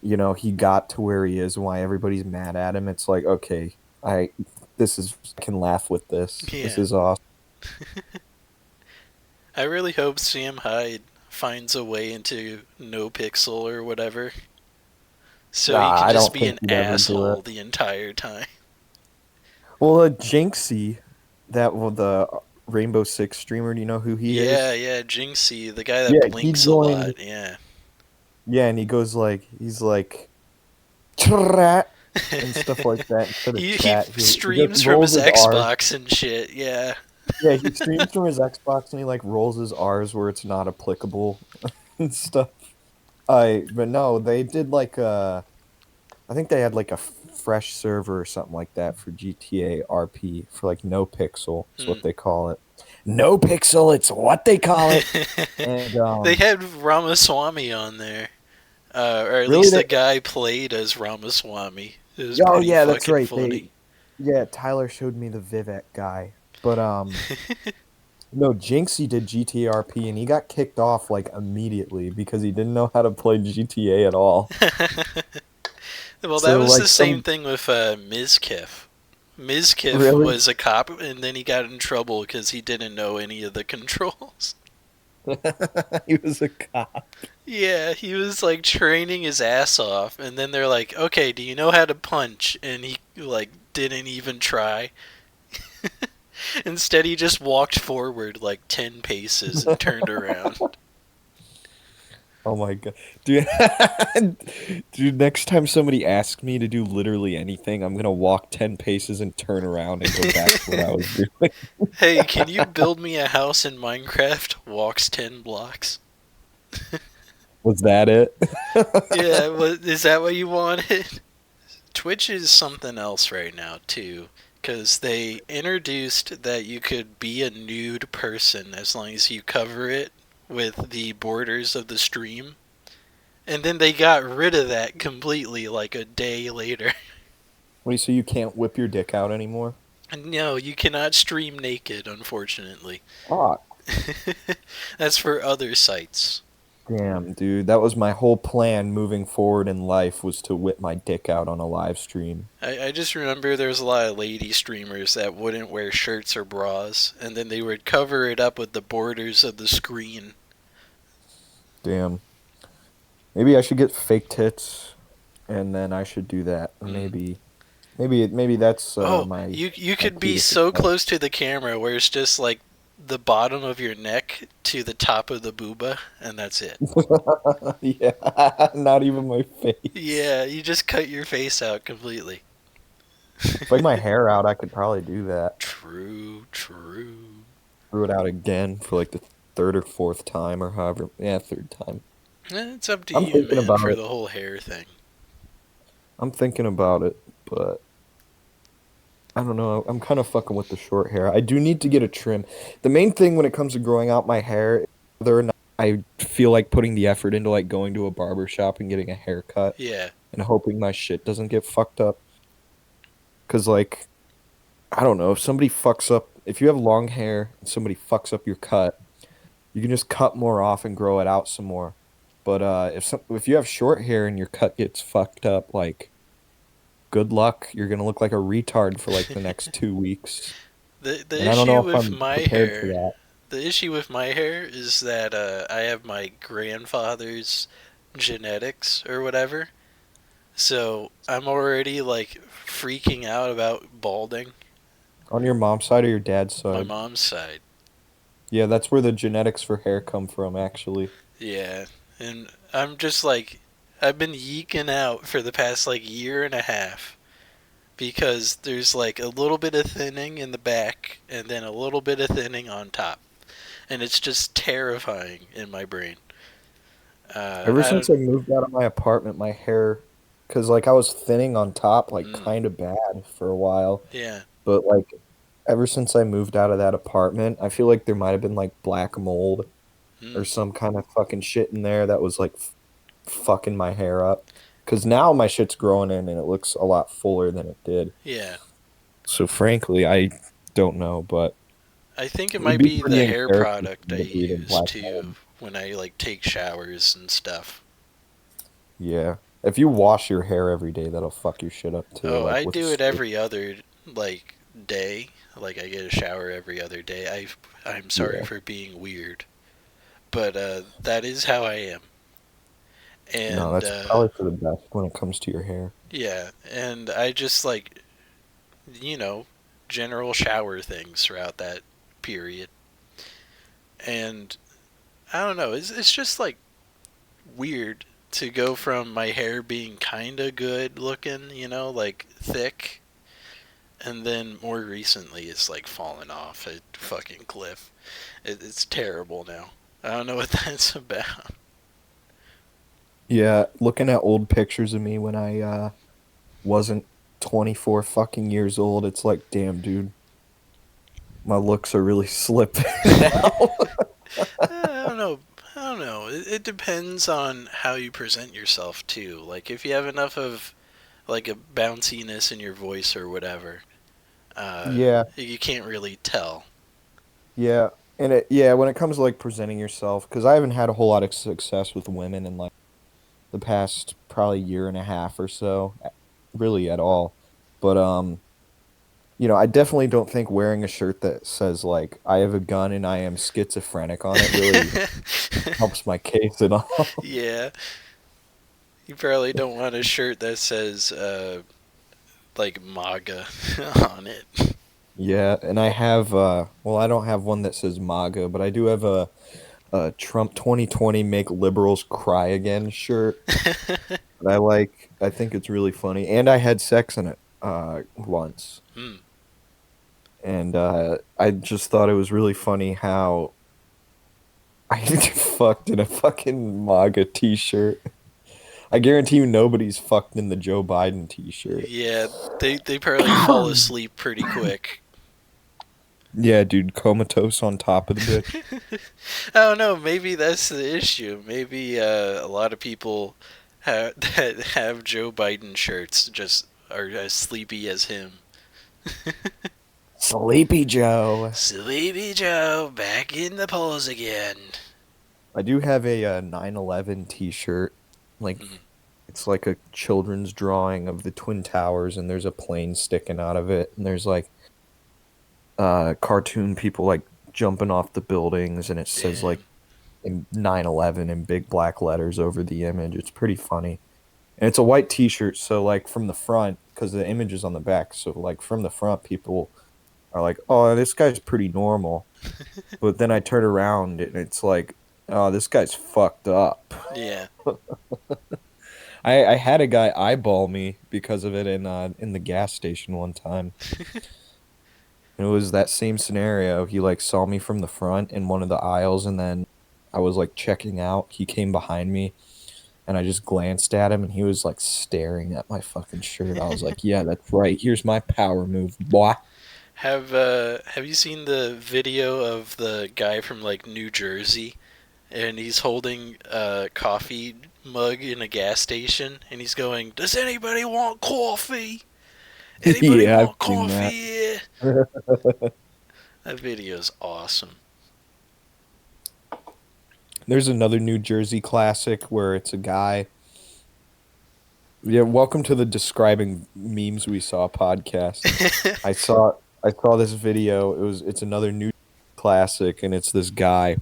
[SPEAKER 1] he got to where he is and why everybody's mad at him, it's like, okay, I this is I can laugh with this. This
[SPEAKER 2] Yeah,
[SPEAKER 1] is awesome.
[SPEAKER 2] I really hope Sam Hyde finds a way into No Pixel or whatever, so he
[SPEAKER 1] Nah,
[SPEAKER 2] can
[SPEAKER 1] I
[SPEAKER 2] just
[SPEAKER 1] don't
[SPEAKER 2] be
[SPEAKER 1] think
[SPEAKER 2] an
[SPEAKER 1] he'd ever do it.
[SPEAKER 2] asshole the entire time.
[SPEAKER 1] Well, Jinxie, the Rainbow Six streamer, do you know who he
[SPEAKER 2] Yeah,
[SPEAKER 1] is?
[SPEAKER 2] yeah, Jinxie, the guy that
[SPEAKER 1] Yeah, he
[SPEAKER 2] blinks a
[SPEAKER 1] joined.
[SPEAKER 2] lot. Yeah.
[SPEAKER 1] Yeah, and he's like chat and stuff like that instead of
[SPEAKER 2] he
[SPEAKER 1] chat. He just
[SPEAKER 2] streams from
[SPEAKER 1] rolls
[SPEAKER 2] his
[SPEAKER 1] his R's.
[SPEAKER 2] Xbox and shit. Yeah.
[SPEAKER 1] Yeah, he streams from his Xbox and he like rolls his R's where it's not applicable and stuff. But no, they did like I think they had like a fresh server or something like that for GTA RP for like no pixel. Is
[SPEAKER 2] Hmm.
[SPEAKER 1] what they call it. No pixel, it's what they call it. And
[SPEAKER 2] They had Ramaswamy on there, or at
[SPEAKER 1] really,
[SPEAKER 2] least
[SPEAKER 1] they
[SPEAKER 2] the guy played as Ramaswamy. It was
[SPEAKER 1] oh
[SPEAKER 2] pretty
[SPEAKER 1] yeah, that's
[SPEAKER 2] fucking
[SPEAKER 1] right.
[SPEAKER 2] funny.
[SPEAKER 1] Yeah, Tyler showed me the Vivek guy, but No, Jinxie did GTRP and he got kicked off like immediately because he didn't know how to play GTA at all.
[SPEAKER 2] Well, that
[SPEAKER 1] So
[SPEAKER 2] was
[SPEAKER 1] like
[SPEAKER 2] the same
[SPEAKER 1] some
[SPEAKER 2] thing with Mizkif. Mizkif
[SPEAKER 1] really
[SPEAKER 2] was a cop, and then he got in trouble because he didn't know any of the controls.
[SPEAKER 1] he was a cop.
[SPEAKER 2] Yeah, he was like training his ass off, and then they're like, "Okay, do you know how to punch?" And he like didn't even try. Instead, he just walked forward like 10 paces and turned around.
[SPEAKER 1] Oh my god. Dude, dude, next time somebody asks me to do literally anything, I'm gonna walk 10 paces and turn around and go back to what I was doing.
[SPEAKER 2] Hey, can you build me a house in Minecraft? Walks 10 blocks.
[SPEAKER 1] Was that it?
[SPEAKER 2] Yeah, is that what you wanted? Twitch is something else right now, too. Because they introduced that you could be a nude person as long as you cover it with the borders of the stream. And then they got rid of that completely like a day later.
[SPEAKER 1] Wait, so you can't whip your dick out anymore?
[SPEAKER 2] No, you cannot stream naked, unfortunately.
[SPEAKER 1] Fuck.
[SPEAKER 2] That's for other sites.
[SPEAKER 1] Damn, dude, that was my whole plan moving forward in life was to whip my dick out on a live stream.
[SPEAKER 2] I just remember there was a lot of lady streamers that wouldn't wear shirts or bras, and then they would cover it up with the borders of the screen.
[SPEAKER 1] Damn. Maybe I should get fake tits and then I should do that.
[SPEAKER 2] Mm.
[SPEAKER 1] Maybe that's
[SPEAKER 2] Oh,
[SPEAKER 1] my
[SPEAKER 2] you
[SPEAKER 1] my
[SPEAKER 2] could
[SPEAKER 1] key
[SPEAKER 2] be
[SPEAKER 1] to
[SPEAKER 2] so
[SPEAKER 1] success.
[SPEAKER 2] close to the camera where it's just like the bottom of your neck to the top of the booba, and that's it.
[SPEAKER 1] Yeah, not even my face.
[SPEAKER 2] Yeah, you just cut your face out completely.
[SPEAKER 1] If I get my hair out, I could probably do that.
[SPEAKER 2] True, true.
[SPEAKER 1] Grew it out again for like the third or fourth time or however. Yeah, third time.
[SPEAKER 2] It's up to
[SPEAKER 1] I'm
[SPEAKER 2] you,
[SPEAKER 1] thinking
[SPEAKER 2] man,
[SPEAKER 1] about
[SPEAKER 2] for
[SPEAKER 1] it.
[SPEAKER 2] the whole hair thing.
[SPEAKER 1] I'm thinking about it, but I don't know. I'm kind of fucking with the short hair. I do need to get a trim. The main thing when it comes to growing out my hair, whether or not I feel like putting the effort into like going to a barber shop and getting a haircut
[SPEAKER 2] Yeah.
[SPEAKER 1] and hoping my shit doesn't get fucked up. Cause like I don't know, if somebody fucks up, if you have long hair and somebody fucks up your cut, you can just cut more off and grow it out some more. But if you have short hair and your cut gets fucked up, like good luck. You're gonna look like a retard for like the next 2 weeks.
[SPEAKER 2] The
[SPEAKER 1] And I don't know
[SPEAKER 2] issue
[SPEAKER 1] if
[SPEAKER 2] with
[SPEAKER 1] I'm
[SPEAKER 2] my
[SPEAKER 1] prepared for
[SPEAKER 2] hair,
[SPEAKER 1] that.
[SPEAKER 2] the issue with my hair is that I have my grandfather's genetics or whatever. So I'm already like freaking out about balding.
[SPEAKER 1] On your mom's side or your dad's
[SPEAKER 2] My
[SPEAKER 1] side?
[SPEAKER 2] mom's side.
[SPEAKER 1] Yeah, that's where the genetics for hair come from, actually.
[SPEAKER 2] Yeah. And I'm just like I've been yeeking out for the past like year and a half because there's like a little bit of thinning in the back and then a little bit of thinning on top. And it's just terrifying in my brain.
[SPEAKER 1] Ever
[SPEAKER 2] I
[SPEAKER 1] since
[SPEAKER 2] don't.
[SPEAKER 1] I moved out of my apartment, my hair, because like I was thinning on top, like
[SPEAKER 2] Mm,
[SPEAKER 1] kind of bad for a while.
[SPEAKER 2] yeah.
[SPEAKER 1] But like ever since I moved out of that apartment, I feel like there might have been like black mold or
[SPEAKER 2] Mm,
[SPEAKER 1] some kind of fucking shit in there that was like fucking my hair up. Because now my shit's growing in and it looks a lot fuller than it did.
[SPEAKER 2] yeah.
[SPEAKER 1] So frankly, I don't know, but
[SPEAKER 2] I think it
[SPEAKER 1] it would
[SPEAKER 2] might
[SPEAKER 1] be
[SPEAKER 2] be
[SPEAKER 1] pretty
[SPEAKER 2] the
[SPEAKER 1] in
[SPEAKER 2] hair
[SPEAKER 1] character
[SPEAKER 2] product
[SPEAKER 1] for
[SPEAKER 2] I
[SPEAKER 1] me to breed in
[SPEAKER 2] use
[SPEAKER 1] black
[SPEAKER 2] too
[SPEAKER 1] mold.
[SPEAKER 2] when I like take showers and stuff.
[SPEAKER 1] Yeah. If you wash your hair every day, that'll fuck your shit up too,
[SPEAKER 2] Oh,
[SPEAKER 1] like
[SPEAKER 2] I
[SPEAKER 1] with
[SPEAKER 2] do it
[SPEAKER 1] soap.
[SPEAKER 2] every other like day. Like I get a shower every other day. I'm sorry
[SPEAKER 1] Yeah.
[SPEAKER 2] for being weird, but that is how I am.
[SPEAKER 1] No,
[SPEAKER 2] And
[SPEAKER 1] that's probably for the best when it comes to your hair.
[SPEAKER 2] yeah, and I just like you know general shower things throughout that period. And I don't know. It's just like weird to go from my hair being kind of good looking, like thick, and then more recently it's like fallen off a fucking cliff. It's terrible now. I don't know what that's about.
[SPEAKER 1] Yeah, looking at old pictures of me when I wasn't 24 fucking years old, it's like, damn, dude, my looks are really slipping now.
[SPEAKER 2] I don't know. I don't know. It depends on how you present yourself too. Like if you have enough of like a bounciness in your voice or whatever,
[SPEAKER 1] Yeah,
[SPEAKER 2] you can't really tell.
[SPEAKER 1] yeah. And yeah, when it comes to like presenting yourself, because I haven't had a whole lot of success with women in like the past probably year and a half or so, really at all. But I definitely don't think wearing a shirt that says like I have a gun and I am schizophrenic on it really helps my case at all.
[SPEAKER 2] Yeah, you probably don't want a shirt that says like MAGA on it.
[SPEAKER 1] Yeah, and I have well, I don't have one that says MAGA, but I do have a Trump 2020 Make Liberals Cry Again shirt that I like. I think it's really funny. And I had sex in it once.
[SPEAKER 2] Hmm.
[SPEAKER 1] And I just thought it was really funny how I fucked in a fucking MAGA t-shirt. I guarantee you nobody's fucked in the Joe Biden t-shirt.
[SPEAKER 2] Yeah, they probably fall asleep pretty quick.
[SPEAKER 1] Yeah, dude, comatose on top of the bitch.
[SPEAKER 2] I don't know. Maybe that's the issue. Maybe a lot of people that have Joe Biden shirts just are as sleepy as him.
[SPEAKER 1] Sleepy Joe.
[SPEAKER 2] Sleepy Joe back in the polls again.
[SPEAKER 1] I do have a 9/11 t-shirt.
[SPEAKER 2] Mm.
[SPEAKER 1] Like it's like a children's drawing of the Twin Towers and there's a plane sticking out of it and there's like cartoon people like jumping off the buildings and it says
[SPEAKER 2] Damn.
[SPEAKER 1] like in 9/11 in big black letters over the image. It's pretty funny. And it's a white t-shirt, so like from the front, because the image is on the back, so like from the front, people are like, "Oh, this guy's pretty normal." But then I turn around and it's like, "Oh, this guy's fucked up."
[SPEAKER 2] Yeah.
[SPEAKER 1] I had a guy eyeball me because of it in the gas station one time. And it was that same scenario. He like saw me from the front in one of the aisles, and then I was like checking out. He came behind me and I just glanced at him and he was like staring at my fucking shirt. I was like, yeah, that's right. Here's my power move, boy.
[SPEAKER 2] Have you seen the video of the guy from like New Jersey, and he's holding a coffee mug in a gas station and he's going, "Does anybody want coffee? Anybody
[SPEAKER 1] Yeah, I've
[SPEAKER 2] want
[SPEAKER 1] seen that.
[SPEAKER 2] coffee?" That video's awesome.
[SPEAKER 1] There's another New Jersey classic where it's a guy. Yeah, welcome to the describing memes we saw podcast. I saw I saw this video. It's another new classic and it's this guy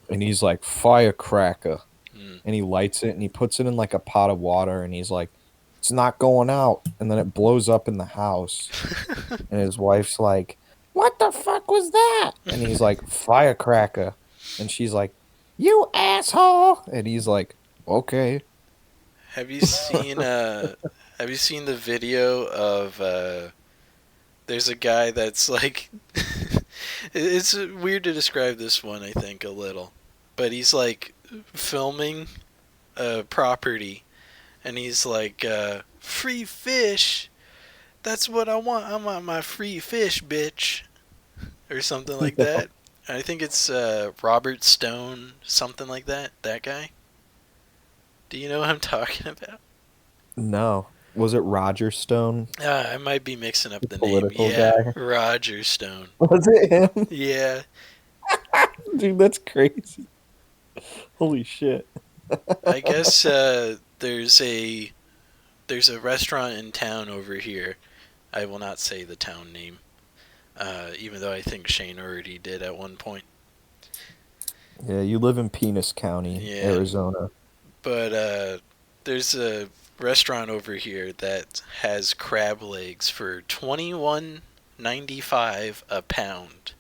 [SPEAKER 1] and he's like firecracker
[SPEAKER 2] Mm.
[SPEAKER 1] and he lights it and he puts it in like a pot of water and he's like it's not going out and then it blows up in the house and his wife's like what the fuck was that and he's like firecracker and she's like you asshole and he's like okay.
[SPEAKER 2] Have you seen have you seen the video of there's a guy that's like it's weird to describe this one, I think, a little. But he's like filming a property and he's like free fish. That's what I want. I want my free fish, bitch, or something like that. I think it's Robert Stone, something like that. That guy. Do you know what I'm talking about?
[SPEAKER 1] No, was it Roger Stone,
[SPEAKER 2] I might be mixing up
[SPEAKER 1] the
[SPEAKER 2] the name.
[SPEAKER 1] political
[SPEAKER 2] Yeah,
[SPEAKER 1] guy?
[SPEAKER 2] Roger Stone.
[SPEAKER 1] Was it him?
[SPEAKER 2] Yeah,
[SPEAKER 1] Dude, that's crazy. Holy shit.
[SPEAKER 2] I guess there's a restaurant in town over here. I will not say the town name, even though I think Shane already did at one point.
[SPEAKER 1] Yeah, you live in Penis County,
[SPEAKER 2] Yeah,
[SPEAKER 1] Arizona.
[SPEAKER 2] but there's a restaurant over here that has crab legs for $21.95 a pound.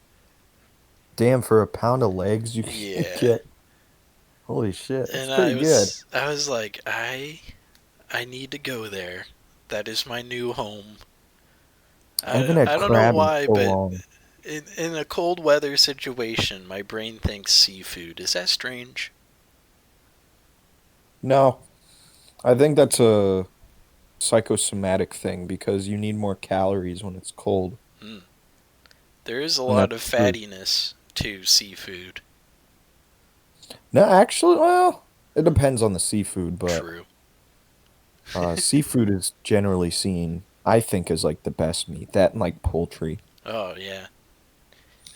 [SPEAKER 1] Damn, for a pound of legs, you can
[SPEAKER 2] Yeah,
[SPEAKER 1] get. Holy shit, that's
[SPEAKER 2] and
[SPEAKER 1] pretty good.
[SPEAKER 2] I was like, I need to go there. That is my new home.
[SPEAKER 1] I haven't had
[SPEAKER 2] I don't know
[SPEAKER 1] crab in
[SPEAKER 2] why,
[SPEAKER 1] so
[SPEAKER 2] but
[SPEAKER 1] long.
[SPEAKER 2] in a cold weather situation, my brain thinks seafood. Is that strange?
[SPEAKER 1] No, I think that's a psychosomatic thing because you need more calories when it's cold.
[SPEAKER 2] Hmm. There is a
[SPEAKER 1] And
[SPEAKER 2] lot of
[SPEAKER 1] that's true.
[SPEAKER 2] fattiness to seafood.
[SPEAKER 1] No, actually, well, it depends on the seafood, but
[SPEAKER 2] True.
[SPEAKER 1] seafood is generally seen, I think, as like the best meat. That and like poultry.
[SPEAKER 2] Oh yeah.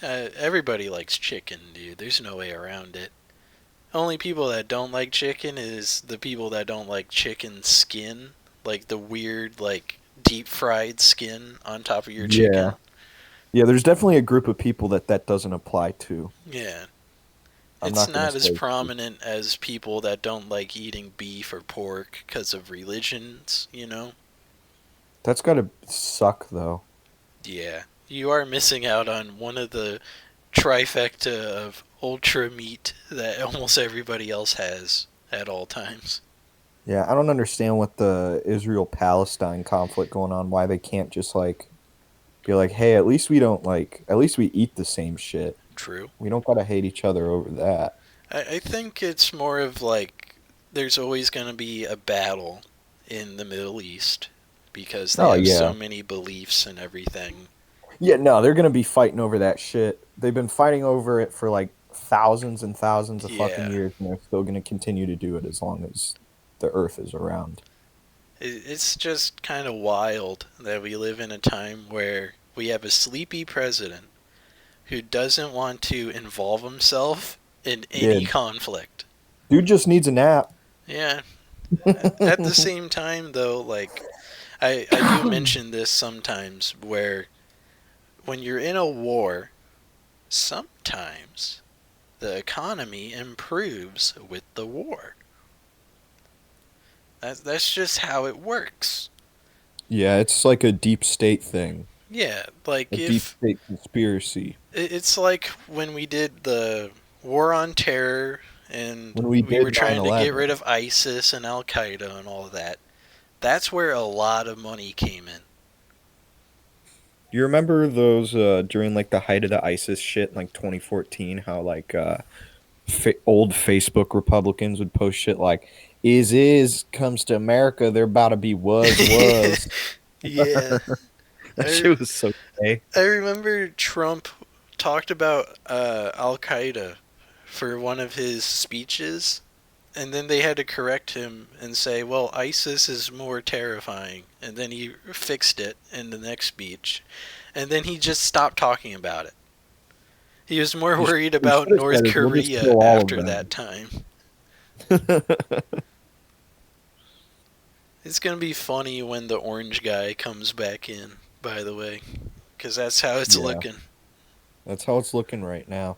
[SPEAKER 2] Everybody likes chicken, dude. There's no way around it. Only people that don't like chicken is the people that don't like chicken skin, like the weird, like deep fried skin on top of your
[SPEAKER 1] Yeah.
[SPEAKER 2] chicken.
[SPEAKER 1] Yeah, there's definitely a group of people that that doesn't apply to.
[SPEAKER 2] Yeah,
[SPEAKER 1] I'm
[SPEAKER 2] it's
[SPEAKER 1] not going to
[SPEAKER 2] not as
[SPEAKER 1] say who.
[SPEAKER 2] prominent as people that don't like eating beef or pork because of religions.
[SPEAKER 1] That's got to suck though.
[SPEAKER 2] Yeah, you are missing out on one of the trifecta of ultra meat that almost everybody else has at all times.
[SPEAKER 1] Yeah, I don't understand what the Israel-Palestine conflict going on, why they can't just like be like, "Hey, at least we don't like at least we eat the same shit.
[SPEAKER 2] True.
[SPEAKER 1] We don't got to hate each other over that."
[SPEAKER 2] I think it's more of like there's always going to be a battle in the Middle East because they
[SPEAKER 1] Oh
[SPEAKER 2] have so
[SPEAKER 1] yeah.
[SPEAKER 2] many beliefs and everything.
[SPEAKER 1] Yeah, no, they're going to be fighting over that shit. They've been fighting over it for like thousands and thousands of fucking
[SPEAKER 2] Yeah,
[SPEAKER 1] years, and they're still going to continue to do it as long as the earth is around.
[SPEAKER 2] it's just kind of wild that we live in a time where we have a sleepy president who doesn't want to involve himself in
[SPEAKER 1] Yeah,
[SPEAKER 2] any conflict.
[SPEAKER 1] dude just needs a nap.
[SPEAKER 2] Yeah. At the same time, though, like I do mention this sometimes, where when you're in a war, sometimes the economy improves with the war. That's just how it works.
[SPEAKER 1] Yeah, it's like a deep state thing,
[SPEAKER 2] Yeah, like
[SPEAKER 1] a deep
[SPEAKER 2] if
[SPEAKER 1] state conspiracy.
[SPEAKER 2] it's like when we did the war on terror and
[SPEAKER 1] When we
[SPEAKER 2] we were
[SPEAKER 1] did
[SPEAKER 2] trying to get
[SPEAKER 1] 9/11,
[SPEAKER 2] rid of ISIS and Al Qaeda and all of that. That's where a lot of money came in.
[SPEAKER 1] you remember those during like the height of the ISIS shit in like 2014, how like old Facebook Republicans would post shit like is comes to America, they're about to be was.
[SPEAKER 2] Yeah,
[SPEAKER 1] That
[SPEAKER 2] I
[SPEAKER 1] shit was so gay.
[SPEAKER 2] I remember Trump talked about Al Qaeda for one of his speeches, and then they had to correct him and say, "Well, ISIS is more terrifying," and then he fixed it in the next speech, and then he just stopped talking about it. He was more worried
[SPEAKER 1] He
[SPEAKER 2] about
[SPEAKER 1] should have
[SPEAKER 2] North
[SPEAKER 1] said is we'll just
[SPEAKER 2] Korea
[SPEAKER 1] kill all of
[SPEAKER 2] after
[SPEAKER 1] them.
[SPEAKER 2] that time. It's gonna be funny when the orange guy comes back in, by the way, because that's how it's
[SPEAKER 1] Yeah,
[SPEAKER 2] looking.
[SPEAKER 1] that's how it's looking right now.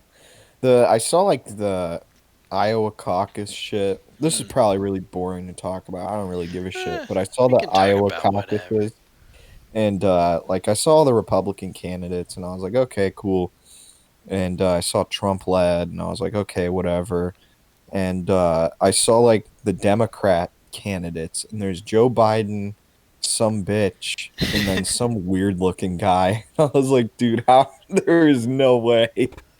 [SPEAKER 1] The I saw like the Iowa caucus shit. This is
[SPEAKER 2] Hmm.
[SPEAKER 1] probably really boring to talk about. I don't really give a shit,
[SPEAKER 2] Eh,
[SPEAKER 1] but I saw
[SPEAKER 2] we
[SPEAKER 1] the
[SPEAKER 2] can talk
[SPEAKER 1] Iowa
[SPEAKER 2] about whatever.
[SPEAKER 1] caucuses and like I saw the Republican candidates and I was like, okay, cool. And I saw Trump led and I was like, okay, whatever. And I saw like the Democrat candidates and there's Joe Biden, some bitch, and then some weird looking guy. I was like, dude, how there is no way.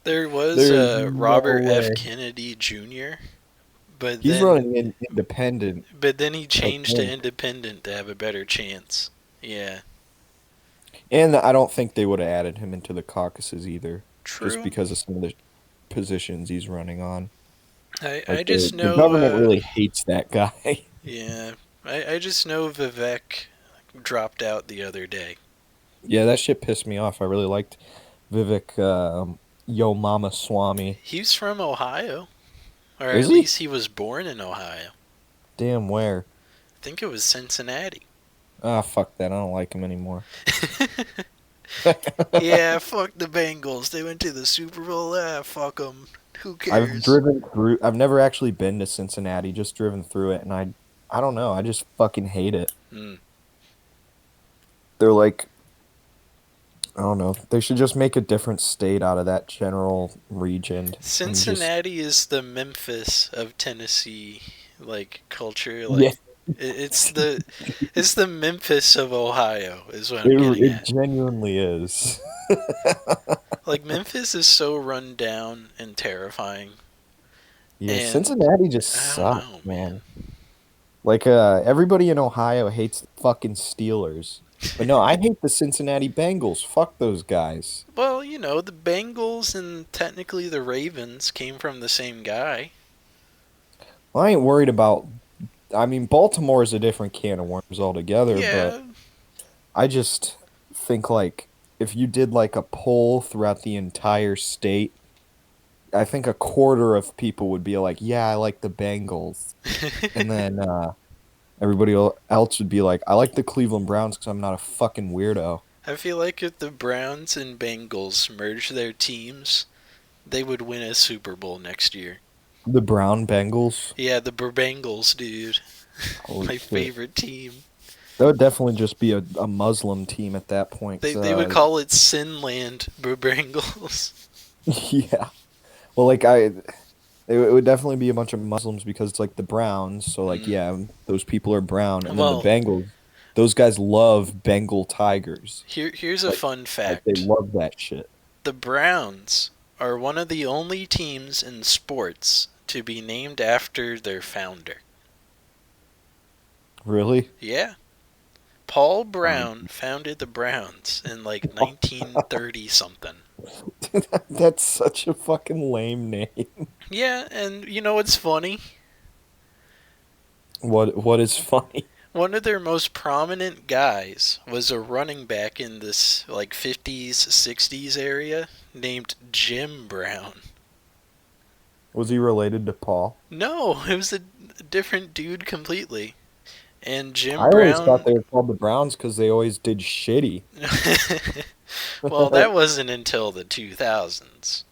[SPEAKER 2] There was
[SPEAKER 1] There is
[SPEAKER 2] Robert
[SPEAKER 1] no
[SPEAKER 2] F.
[SPEAKER 1] way.
[SPEAKER 2] Kennedy Jr., but
[SPEAKER 1] He's
[SPEAKER 2] then
[SPEAKER 1] running independent,
[SPEAKER 2] he
[SPEAKER 1] I
[SPEAKER 2] changed to
[SPEAKER 1] think.
[SPEAKER 2] independent to have a better chance. Yeah,
[SPEAKER 1] And I don't think they would have added him into the caucuses either, just
[SPEAKER 2] true.
[SPEAKER 1] because of some of the positions he's running on.
[SPEAKER 2] I
[SPEAKER 1] Like
[SPEAKER 2] just
[SPEAKER 1] the
[SPEAKER 2] know.
[SPEAKER 1] government really hates that guy.
[SPEAKER 2] Yeah, I just know Vivek dropped out the other day.
[SPEAKER 1] Yeah, that shit pissed me off. I really liked Vivek Yo Mama Swami.
[SPEAKER 2] He's from Ohio, or
[SPEAKER 1] Is
[SPEAKER 2] at
[SPEAKER 1] he?
[SPEAKER 2] least he was born in Ohio.
[SPEAKER 1] Damn, where?
[SPEAKER 2] I think it was Cincinnati.
[SPEAKER 1] Ah, fuck that. I don't like him anymore.
[SPEAKER 2] Yeah, fuck the Bengals. They went to the Super Bowl. Ah, fuck them. Who
[SPEAKER 1] I've
[SPEAKER 2] cares?
[SPEAKER 1] driven through. I've never actually been to Cincinnati. Just driven through it, and I don't know. I just fucking hate it.
[SPEAKER 2] Mm.
[SPEAKER 1] They're like, I don't know. They should just make a different state out of that general region and just
[SPEAKER 2] Cincinnati is the Memphis of Tennessee, like culture.
[SPEAKER 1] yeah.
[SPEAKER 2] Like it's the Memphis of Ohio is what I'm
[SPEAKER 1] It
[SPEAKER 2] getting
[SPEAKER 1] it
[SPEAKER 2] at.
[SPEAKER 1] genuinely is.
[SPEAKER 2] Like Memphis is so run down and terrifying,
[SPEAKER 1] Yeah,
[SPEAKER 2] and
[SPEAKER 1] Cincinnati just
[SPEAKER 2] I don't
[SPEAKER 1] sucks,
[SPEAKER 2] know, man.
[SPEAKER 1] man. Like everybody in Ohio hates the fucking Steelers. But no, I hate the Cincinnati Bengals. Fuck those guys.
[SPEAKER 2] Well, the Bengals and technically the Ravens came from the same guy.
[SPEAKER 1] Well, I ain't worried about I mean Baltimore is a different can of worms altogether, but
[SPEAKER 2] Yeah,
[SPEAKER 1] I just think like if you did like a poll throughout the entire state, I think a quarter of people would be like, "Yeah, I like the Bengals," and then everybody else would be like, "I like the Cleveland Browns because I'm not a fucking weirdo."
[SPEAKER 2] I feel like if the Browns and Bengals merged their teams, they would win a Super Bowl next year.
[SPEAKER 1] The Brown Bengals.
[SPEAKER 2] Yeah, the Bengals, dude.
[SPEAKER 1] Holy
[SPEAKER 2] My
[SPEAKER 1] shit.
[SPEAKER 2] favorite team.
[SPEAKER 1] That would definitely just be a Muslim team at that point.
[SPEAKER 2] They would call it Sinland Bengals.
[SPEAKER 1] Yeah. Well, like it would definitely be a bunch of Muslims because it's like the Browns. So like,
[SPEAKER 2] Mm.
[SPEAKER 1] yeah, those people are brown, and then the
[SPEAKER 2] Well,
[SPEAKER 1] Bengals. Those guys love Bengal tigers.
[SPEAKER 2] here's a
[SPEAKER 1] Like,
[SPEAKER 2] fun
[SPEAKER 1] like they
[SPEAKER 2] fact.
[SPEAKER 1] love that shit.
[SPEAKER 2] The Browns are one of the only teams in sports to be named after their founder.
[SPEAKER 1] Really?
[SPEAKER 2] Yeah. Paul Brown
[SPEAKER 1] Um,
[SPEAKER 2] founded the Browns in like 1930 something.
[SPEAKER 1] That's such a fucking lame name.
[SPEAKER 2] Yeah, and you know what's funny?
[SPEAKER 1] What is funny?
[SPEAKER 2] One of their most prominent guys was a running back in this like 50s, 60s area named Jim Brown.
[SPEAKER 1] Was he related to Paul?
[SPEAKER 2] No, it was a different dude completely. And Jim
[SPEAKER 1] I always thought
[SPEAKER 2] Brown.
[SPEAKER 1] they were called the Browns because they always did shitty.
[SPEAKER 2] Well, that wasn't until the 2000s.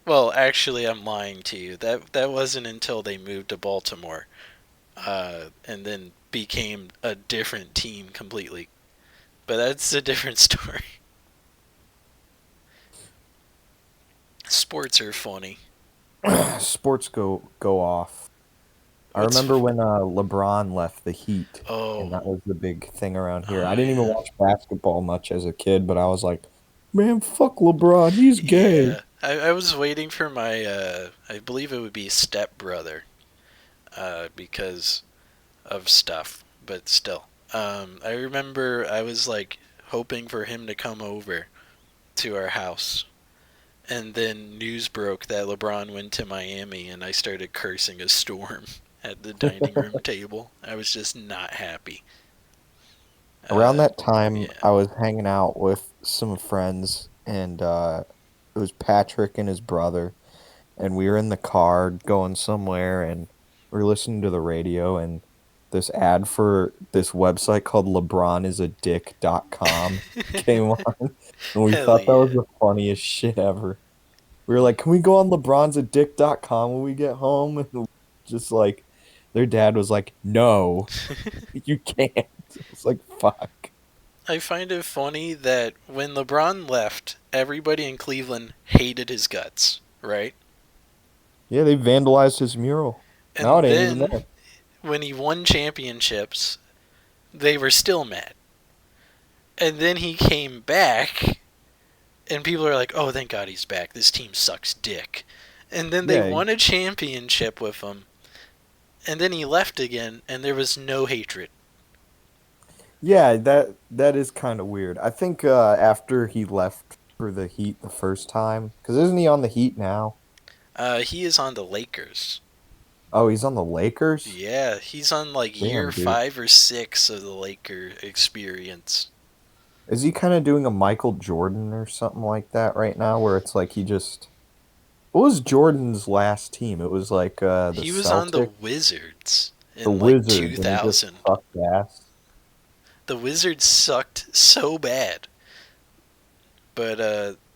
[SPEAKER 2] Well, actually, I'm lying to you. That wasn't until they moved to Baltimore, and then became a different team completely. But that's a different story. Sports are funny.
[SPEAKER 1] Sports go off. I
[SPEAKER 2] What's
[SPEAKER 1] remember when LeBron left the Heat, and that
[SPEAKER 2] oh
[SPEAKER 1] was the big thing around here. I
[SPEAKER 2] oh
[SPEAKER 1] didn't even
[SPEAKER 2] yeah.
[SPEAKER 1] watch basketball much as a kid, but I was like, man, fuck LeBron, he's gay.
[SPEAKER 2] Yeah, I was waiting for my I believe it would be stepbrother, because of stuff, but still. I remember I was like hoping for him to come over to our house, and then news broke that LeBron went to Miami, and I started cursing a storm at the dining room table. I was just not happy.
[SPEAKER 1] Around
[SPEAKER 2] Uh,
[SPEAKER 1] that time,
[SPEAKER 2] yeah.
[SPEAKER 1] I was hanging out with some friends, and it was Patrick and his brother, and we were in the car going somewhere, and we were listening to the radio, and this ad for this website called LeBronisadick.com came on, and we
[SPEAKER 2] Hell
[SPEAKER 1] thought that was
[SPEAKER 2] yeah.
[SPEAKER 1] the funniest shit ever. We were like, "Can we go on LeBron'sadick.com when we get home?" And just like their dad was like, "No, you can't." It's like, "Fuck."
[SPEAKER 2] I find it funny that when LeBron left, everybody in Cleveland hated his guts, right?
[SPEAKER 1] Yeah, they vandalized his mural. Now
[SPEAKER 2] And
[SPEAKER 1] it ain't even
[SPEAKER 2] then
[SPEAKER 1] there.
[SPEAKER 2] when he won championships, they were still mad. And then he came back, and people are like, "Oh, thank God he's back. This team sucks dick." And then they
[SPEAKER 1] Yeah,
[SPEAKER 2] won a championship with him, and then he left again, and there was no hatred.
[SPEAKER 1] yeah, that is kind of weird. I think after he left for the Heat the first time, because isn't he on the Heat now?
[SPEAKER 2] He is on the Lakers.
[SPEAKER 1] Oh, he's on the Lakers?
[SPEAKER 2] Yeah, he's on like year
[SPEAKER 1] Damn, dude.
[SPEAKER 2] 5 or 6 of the Laker experience.
[SPEAKER 1] Is he kind of doing a Michael Jordan or something like that right now, where it's like he just what was Jordan's last team? It was like the
[SPEAKER 2] He was on the
[SPEAKER 1] Celtics,
[SPEAKER 2] Wizards
[SPEAKER 1] the
[SPEAKER 2] in like
[SPEAKER 1] Wizards, and he just
[SPEAKER 2] 2000.
[SPEAKER 1] sucked ass.
[SPEAKER 2] The Wizards sucked so bad, but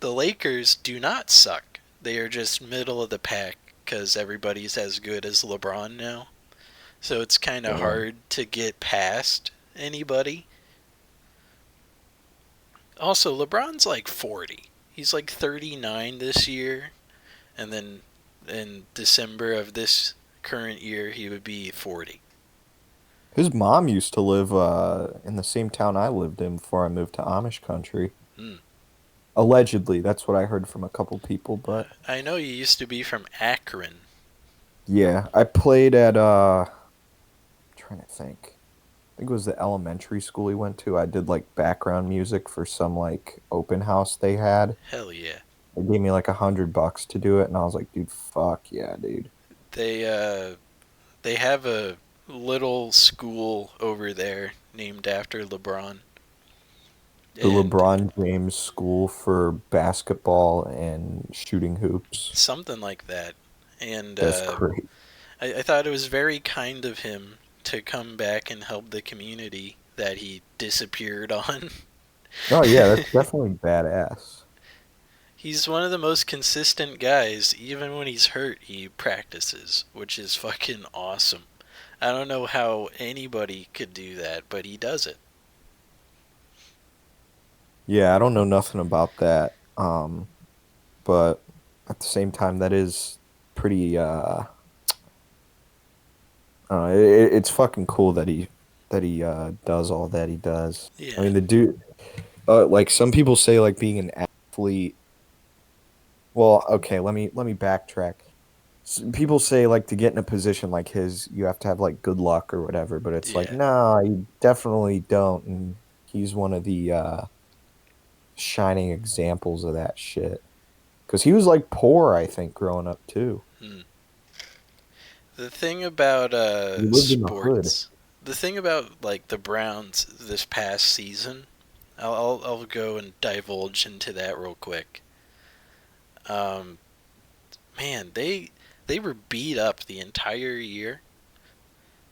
[SPEAKER 2] the Lakers do not suck. They are just middle of the pack because everybody's as good as LeBron now. So it's kind of
[SPEAKER 1] Damn.
[SPEAKER 2] hard to get past anybody. Also, LeBron's like 40. He's like 39 this year, and then in December of this current year, he would be 40.
[SPEAKER 1] His mom used to live in the same town I lived in before I moved to Amish country.
[SPEAKER 2] Hmm.
[SPEAKER 1] Allegedly, that's what I heard from a couple people, but
[SPEAKER 2] I know you used to be from Akron.
[SPEAKER 1] yeah, I played at trying to think. I think it was the elementary school he went to. I did like background music for some like open house they had.
[SPEAKER 2] Hell yeah.
[SPEAKER 1] They gave me like $100 to do it, and I was like, dude, fuck yeah, dude.
[SPEAKER 2] They uh they have a little school over there named after LeBron.
[SPEAKER 1] The
[SPEAKER 2] and
[SPEAKER 1] LeBron James School for Basketball and Shooting Hoops.
[SPEAKER 2] something like that. And
[SPEAKER 1] That's great.
[SPEAKER 2] I thought it was very kind of him to come back and help the community that he disappeared on.
[SPEAKER 1] Oh yeah, that's definitely badass.
[SPEAKER 2] He's one of the most consistent guys. Even when he's hurt, he practices, which is fucking awesome. I don't know how anybody could do that, but he does it.
[SPEAKER 1] Yeah, I don't know nothing about that. But at the same time, that is pretty. It's fucking cool that he does all that he does. I
[SPEAKER 2] Yeah,
[SPEAKER 1] mean, the dude. Like some people say, like being an athlete. Well, okay, let me backtrack. People say like to get in a position like his, you have to have like good luck or whatever. But it's like,
[SPEAKER 2] yeah.
[SPEAKER 1] no, you definitely don't. And he's one of the shining examples of that shit. Because he was like poor, I think, growing up too.
[SPEAKER 2] Hmm. The thing about
[SPEAKER 1] He lived in the hood.
[SPEAKER 2] sports, the thing about like the Browns this past season, I'll go and divulge into that real quick. Um, Man, they were beat up the entire year.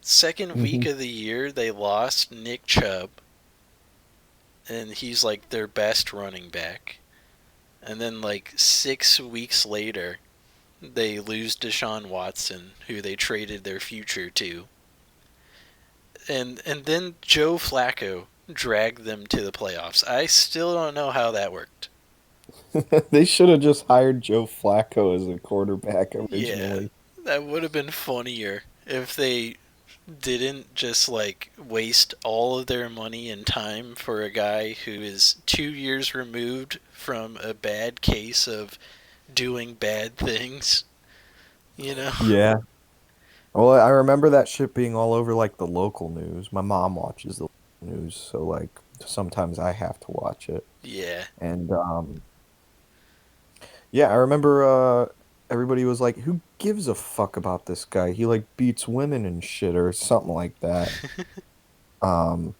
[SPEAKER 2] Second week
[SPEAKER 1] Hmm.
[SPEAKER 2] of the year, they lost Nick Chubb, and he's like their best running back. And then like 6 weeks later, they lose Deshaun Watson, who they traded their future to, and then Joe Flacco dragged them to the playoffs. I still don't know how that worked.
[SPEAKER 1] They should have just hired Joe Flacco as a quarterback
[SPEAKER 2] Yeah,
[SPEAKER 1] originally.
[SPEAKER 2] that would have been funnier if they didn't just like waste all of their money and time for a guy who is 2 years removed from a bad case of doing bad things, you know?
[SPEAKER 1] Yeah. Well, I remember that shit being all over like the local news. My mom watches the news, so like sometimes I have to watch it.
[SPEAKER 2] Yeah.
[SPEAKER 1] And yeah, I remember everybody was like, "Who gives a fuck about this guy? He like beats women and shit or something like that." Um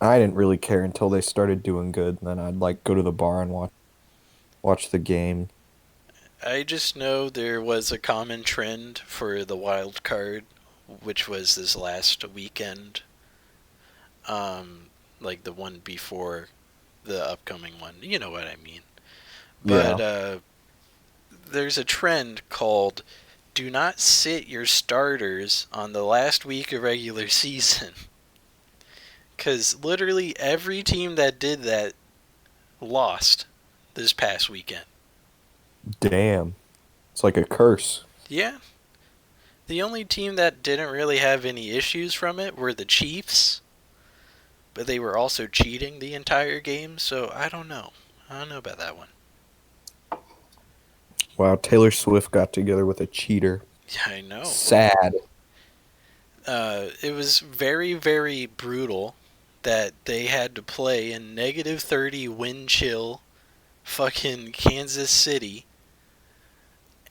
[SPEAKER 1] I didn't really care until they started doing good, and then I'd like go to the bar and watch the game.
[SPEAKER 2] I just know there was a common trend for the wild card, which was this last weekend, um, like the one before the upcoming one. You know what I mean. But
[SPEAKER 1] Yeah.
[SPEAKER 2] there's a trend called do not sit your starters on the last week of regular season. Because literally every team that did that lost this past weekend.
[SPEAKER 1] Damn. It's like a curse.
[SPEAKER 2] Yeah, the only team that didn't really have any issues from it were the Chiefs, but they were also cheating the entire game, so I don't know. I don't know about that one.
[SPEAKER 1] Wow, Taylor Swift got together with a cheater.
[SPEAKER 2] Yeah, I know.
[SPEAKER 1] Sad.
[SPEAKER 2] It was very, very brutal that they had to play in negative 30 wind chill fucking Kansas City,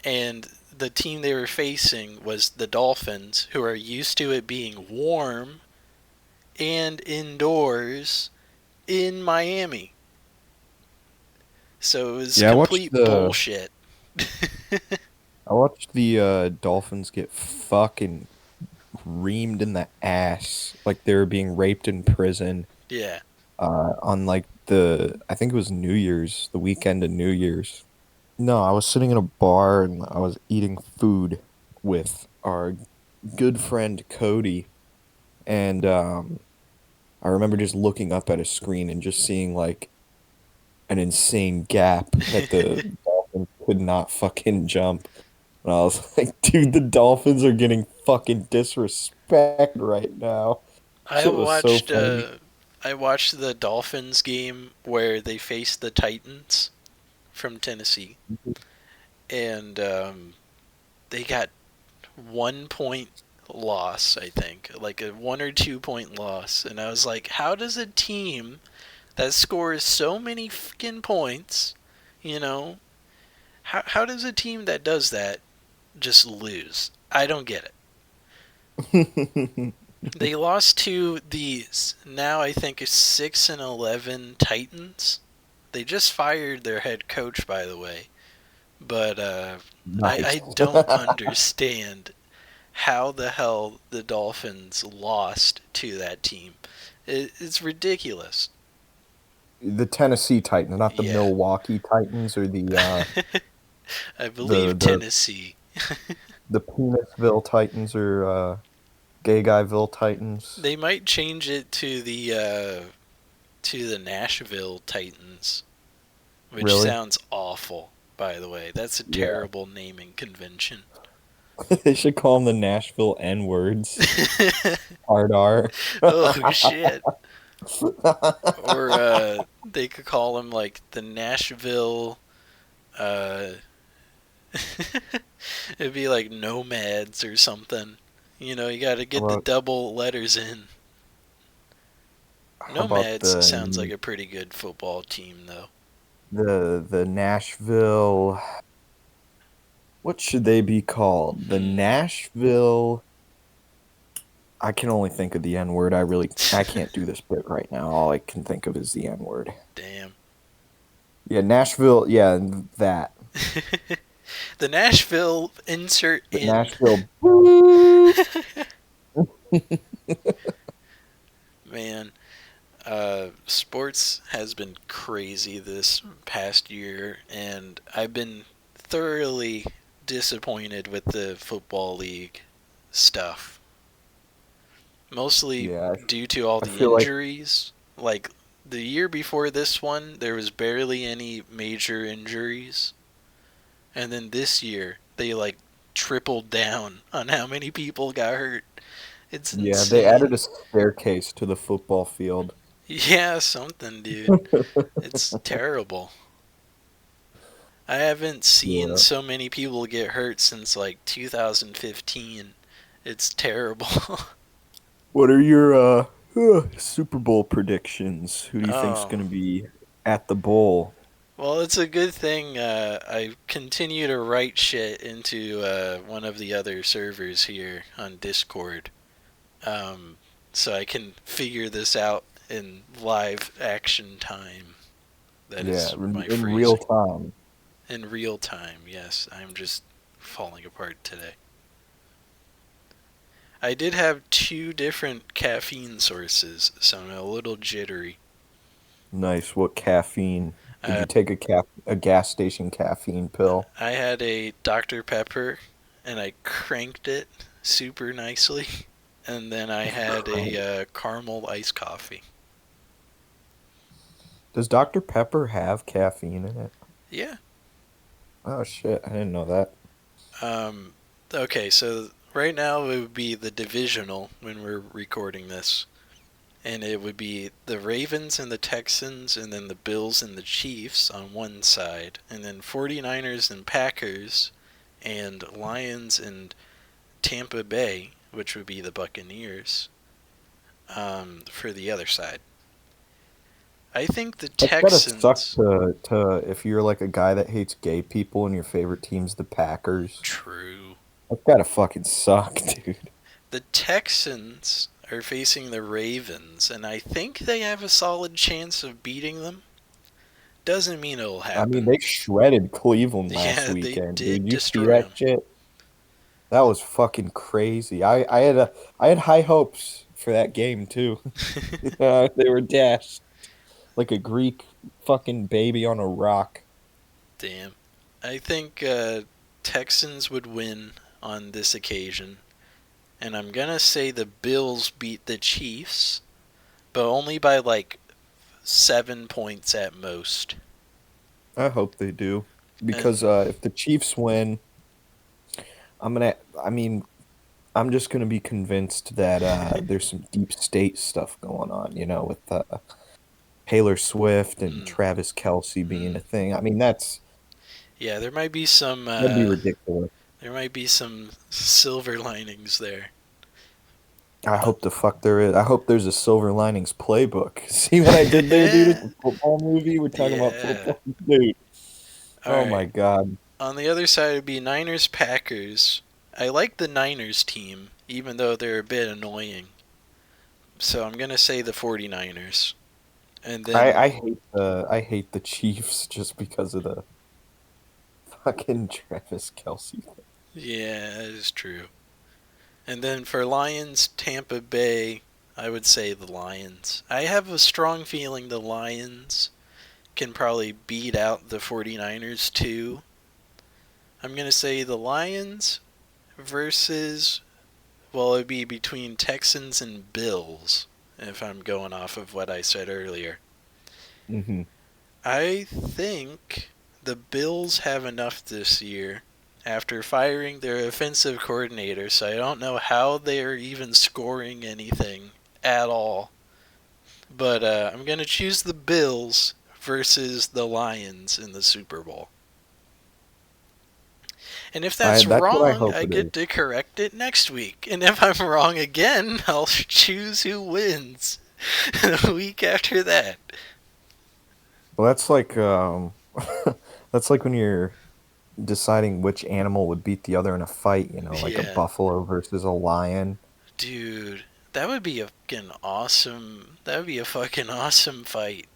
[SPEAKER 2] and the team they were facing was the Dolphins, who are used to it being warm and indoors in Miami. So it was
[SPEAKER 1] Yeah,
[SPEAKER 2] complete bullshit.
[SPEAKER 1] I watched the Dolphins get fucking reamed in the ass like they were being raped in prison
[SPEAKER 2] Yeah.
[SPEAKER 1] on like the I think it was New Year's, the weekend of New Year's. No, I was sitting in a bar and I was eating food with our good friend Cody, and I remember just looking up at a screen and just seeing like an insane gap that the Dolphins could not fucking jump. And I was like, dude, the Dolphins are getting fucking disrespect right now.
[SPEAKER 2] I
[SPEAKER 1] Shit was so
[SPEAKER 2] watched
[SPEAKER 1] funny.
[SPEAKER 2] I watched the Dolphins game where they faced the Titans from Tennessee, and they got 1 point loss, I think, like a 1 or 2 point loss, and I was like, how does a team that scores so many fucking points, you know, how does a team that does that just lose? I don't get it. They lost to the now I think 6-11 Titans. They just fired their head coach, by the way. But I
[SPEAKER 1] Nice.
[SPEAKER 2] don't understand how the hell the Dolphins lost to that team. It's ridiculous.
[SPEAKER 1] The Tennessee Titans, not the
[SPEAKER 2] Yeah,
[SPEAKER 1] Milwaukee Titans or
[SPEAKER 2] I
[SPEAKER 1] the
[SPEAKER 2] believe
[SPEAKER 1] the
[SPEAKER 2] Tennessee.
[SPEAKER 1] the Penisville Titans or Gay Guyville Titans.
[SPEAKER 2] They might change it to the Nashville Titans, which
[SPEAKER 1] Really?
[SPEAKER 2] sounds awful. By the way, that's a
[SPEAKER 1] Yeah.
[SPEAKER 2] terrible naming convention.
[SPEAKER 1] They should call them the Nashville N-words. Hard R.
[SPEAKER 2] Oh shit! Or they could call them like the Nashville. Uh, it'd be like nomads or something. You know, you got to
[SPEAKER 1] How
[SPEAKER 2] get the
[SPEAKER 1] about
[SPEAKER 2] double letters in.
[SPEAKER 1] how about
[SPEAKER 2] Nomads sounds like a pretty good football team, though.
[SPEAKER 1] the Nashville? What should they be called? The
[SPEAKER 2] Hmm.
[SPEAKER 1] Nashville. I can only think of the N word. I can't do this bit right now. All I can think of is the N word.
[SPEAKER 2] Damn.
[SPEAKER 1] Yeah, Nashville. Yeah, that.
[SPEAKER 2] The Nashville insert
[SPEAKER 1] The
[SPEAKER 2] in.
[SPEAKER 1] Nashville. Boo!
[SPEAKER 2] Man, sports has been crazy this past year, and I've been thoroughly disappointed with the football league stuff. Mostly
[SPEAKER 1] Yeah,
[SPEAKER 2] due to all
[SPEAKER 1] I
[SPEAKER 2] the
[SPEAKER 1] feel like
[SPEAKER 2] injuries. Like the year before this one, there was barely any major injuries, and then this year they like tripled down on how many people got hurt. It's
[SPEAKER 1] yeah, they added
[SPEAKER 2] insane.
[SPEAKER 1] a staircase to the football field.
[SPEAKER 2] Yeah, something, dude. It's terrible. I haven't seen
[SPEAKER 1] Yeah.
[SPEAKER 2] so many people get hurt since like 2015. It's terrible.
[SPEAKER 1] What are your Super Bowl predictions? Who do you think's
[SPEAKER 2] Oh,
[SPEAKER 1] going to be at the bowl?
[SPEAKER 2] well, it's a good thing I continue to write shit into one of the other servers here on Discord, um, so I can figure this out in live action time. That
[SPEAKER 1] Yeah,
[SPEAKER 2] is my
[SPEAKER 1] in real
[SPEAKER 2] phrasing.
[SPEAKER 1] time.
[SPEAKER 2] In real time, yes. I'm just falling apart today. I did have two different caffeine sources, so I'm a little jittery.
[SPEAKER 1] Nice. What caffeine? Did
[SPEAKER 2] Uh,
[SPEAKER 1] you take a gas station caffeine pill?
[SPEAKER 2] I had a Dr. Pepper, and I cranked it super nicely, and then I had a caramel iced coffee.
[SPEAKER 1] Does Dr. Pepper have caffeine in it?
[SPEAKER 2] Yeah.
[SPEAKER 1] Oh shit, I didn't know that.
[SPEAKER 2] Um, okay, so right now it would be the divisional when we're recording this. And it would be the Ravens and the Texans, and then the Bills and the Chiefs on one side, and then 49ers and Packers, and Lions and Tampa Bay, which would be the Buccaneers, for the other side. I think the
[SPEAKER 1] That's gotta suck
[SPEAKER 2] Texans.
[SPEAKER 1] to if you're like a guy that hates gay people and your favorite team's the Packers.
[SPEAKER 2] True.
[SPEAKER 1] That's gotta fucking suck, dude.
[SPEAKER 2] The Texans are facing the Ravens, and I think they have a solid chance of beating them. Doesn't mean it'll
[SPEAKER 1] I mean,
[SPEAKER 2] happen.
[SPEAKER 1] they shredded Cleveland last
[SPEAKER 2] Yeah, they
[SPEAKER 1] weekend, dude.
[SPEAKER 2] did
[SPEAKER 1] You see
[SPEAKER 2] destroy
[SPEAKER 1] that
[SPEAKER 2] them.
[SPEAKER 1] shit? That was fucking crazy. I had high hopes for that game too. They were dashed like a Greek fucking baby on a rock.
[SPEAKER 2] Damn. I think Texans would win on this occasion. And I'm going to say the Bills beat the Chiefs, but only by like 7 points at most.
[SPEAKER 1] I hope they do because
[SPEAKER 2] And
[SPEAKER 1] if the Chiefs win, I'm gonna. I mean, I'm just gonna be convinced that there's some deep state stuff going on. You know, with Taylor Swift and
[SPEAKER 2] mm,
[SPEAKER 1] Travis Kelsey being
[SPEAKER 2] mm,
[SPEAKER 1] a thing. I mean,
[SPEAKER 2] yeah, there might be some
[SPEAKER 1] that'd be ridiculous.
[SPEAKER 2] silver linings there.
[SPEAKER 1] I
[SPEAKER 2] Uh,
[SPEAKER 1] hope the fuck there is. I hope there's a Silver Linings playbook. See what I did there, dude? It's a football movie. We're talking about
[SPEAKER 2] yeah.
[SPEAKER 1] football, dude.
[SPEAKER 2] All
[SPEAKER 1] Oh
[SPEAKER 2] right.
[SPEAKER 1] my God.
[SPEAKER 2] On the other side would be Niners Packers. I like the Niners team, even though they're a bit annoying. So I'm gonna say the 49ers. And then,
[SPEAKER 1] I hate the Chiefs just because of the fucking Travis Kelsey thing.
[SPEAKER 2] yeah, that is true. And then for Lions, Tampa Bay, I would say the Lions. I have a strong feeling the Lions can probably beat out the 49ers too. I'm going to say the Lions versus, well, it'd be between Texans and Bills, if I'm going off of what I said earlier.
[SPEAKER 1] Hmm.
[SPEAKER 2] I think the Bills have enough this year after firing their offensive coordinator, so I don't know how they're even scoring anything at all. But I'm going to choose the Bills versus the Lions in the Super Bowl. And if
[SPEAKER 1] I
[SPEAKER 2] that's
[SPEAKER 1] That's what I
[SPEAKER 2] wrong,
[SPEAKER 1] hope
[SPEAKER 2] I
[SPEAKER 1] it
[SPEAKER 2] get
[SPEAKER 1] is.
[SPEAKER 2] to correct it next week. And if I'm wrong again, I'll choose who wins the week after that.
[SPEAKER 1] Well, that's like that's like when you're deciding which animal would beat the other in a fight, like a
[SPEAKER 2] Yeah,
[SPEAKER 1] buffalo versus a lion.
[SPEAKER 2] dude, that would be a fucking awesome. That would be a fucking awesome fight.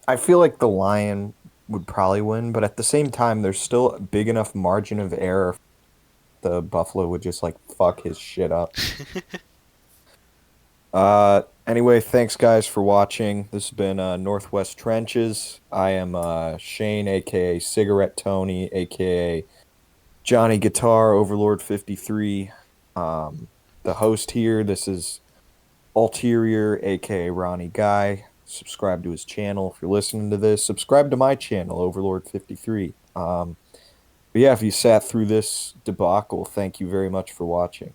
[SPEAKER 1] I feel like the lion would probably win, but at the same time, there's still a big enough margin of error. The buffalo would just like fuck his shit up. Anyway, thanks guys for watching. This has been Northwest Trenches. I am Shane, aka Cigarette Tony, aka Johnny Guitar Overlord 53. The host here. This is Ulterior, aka Ronnie Guy. Subscribe to his channel if you're listening to this. Subscribe to my channel, Overlord 53. But yeah, if you sat through this debacle, thank you very much for watching.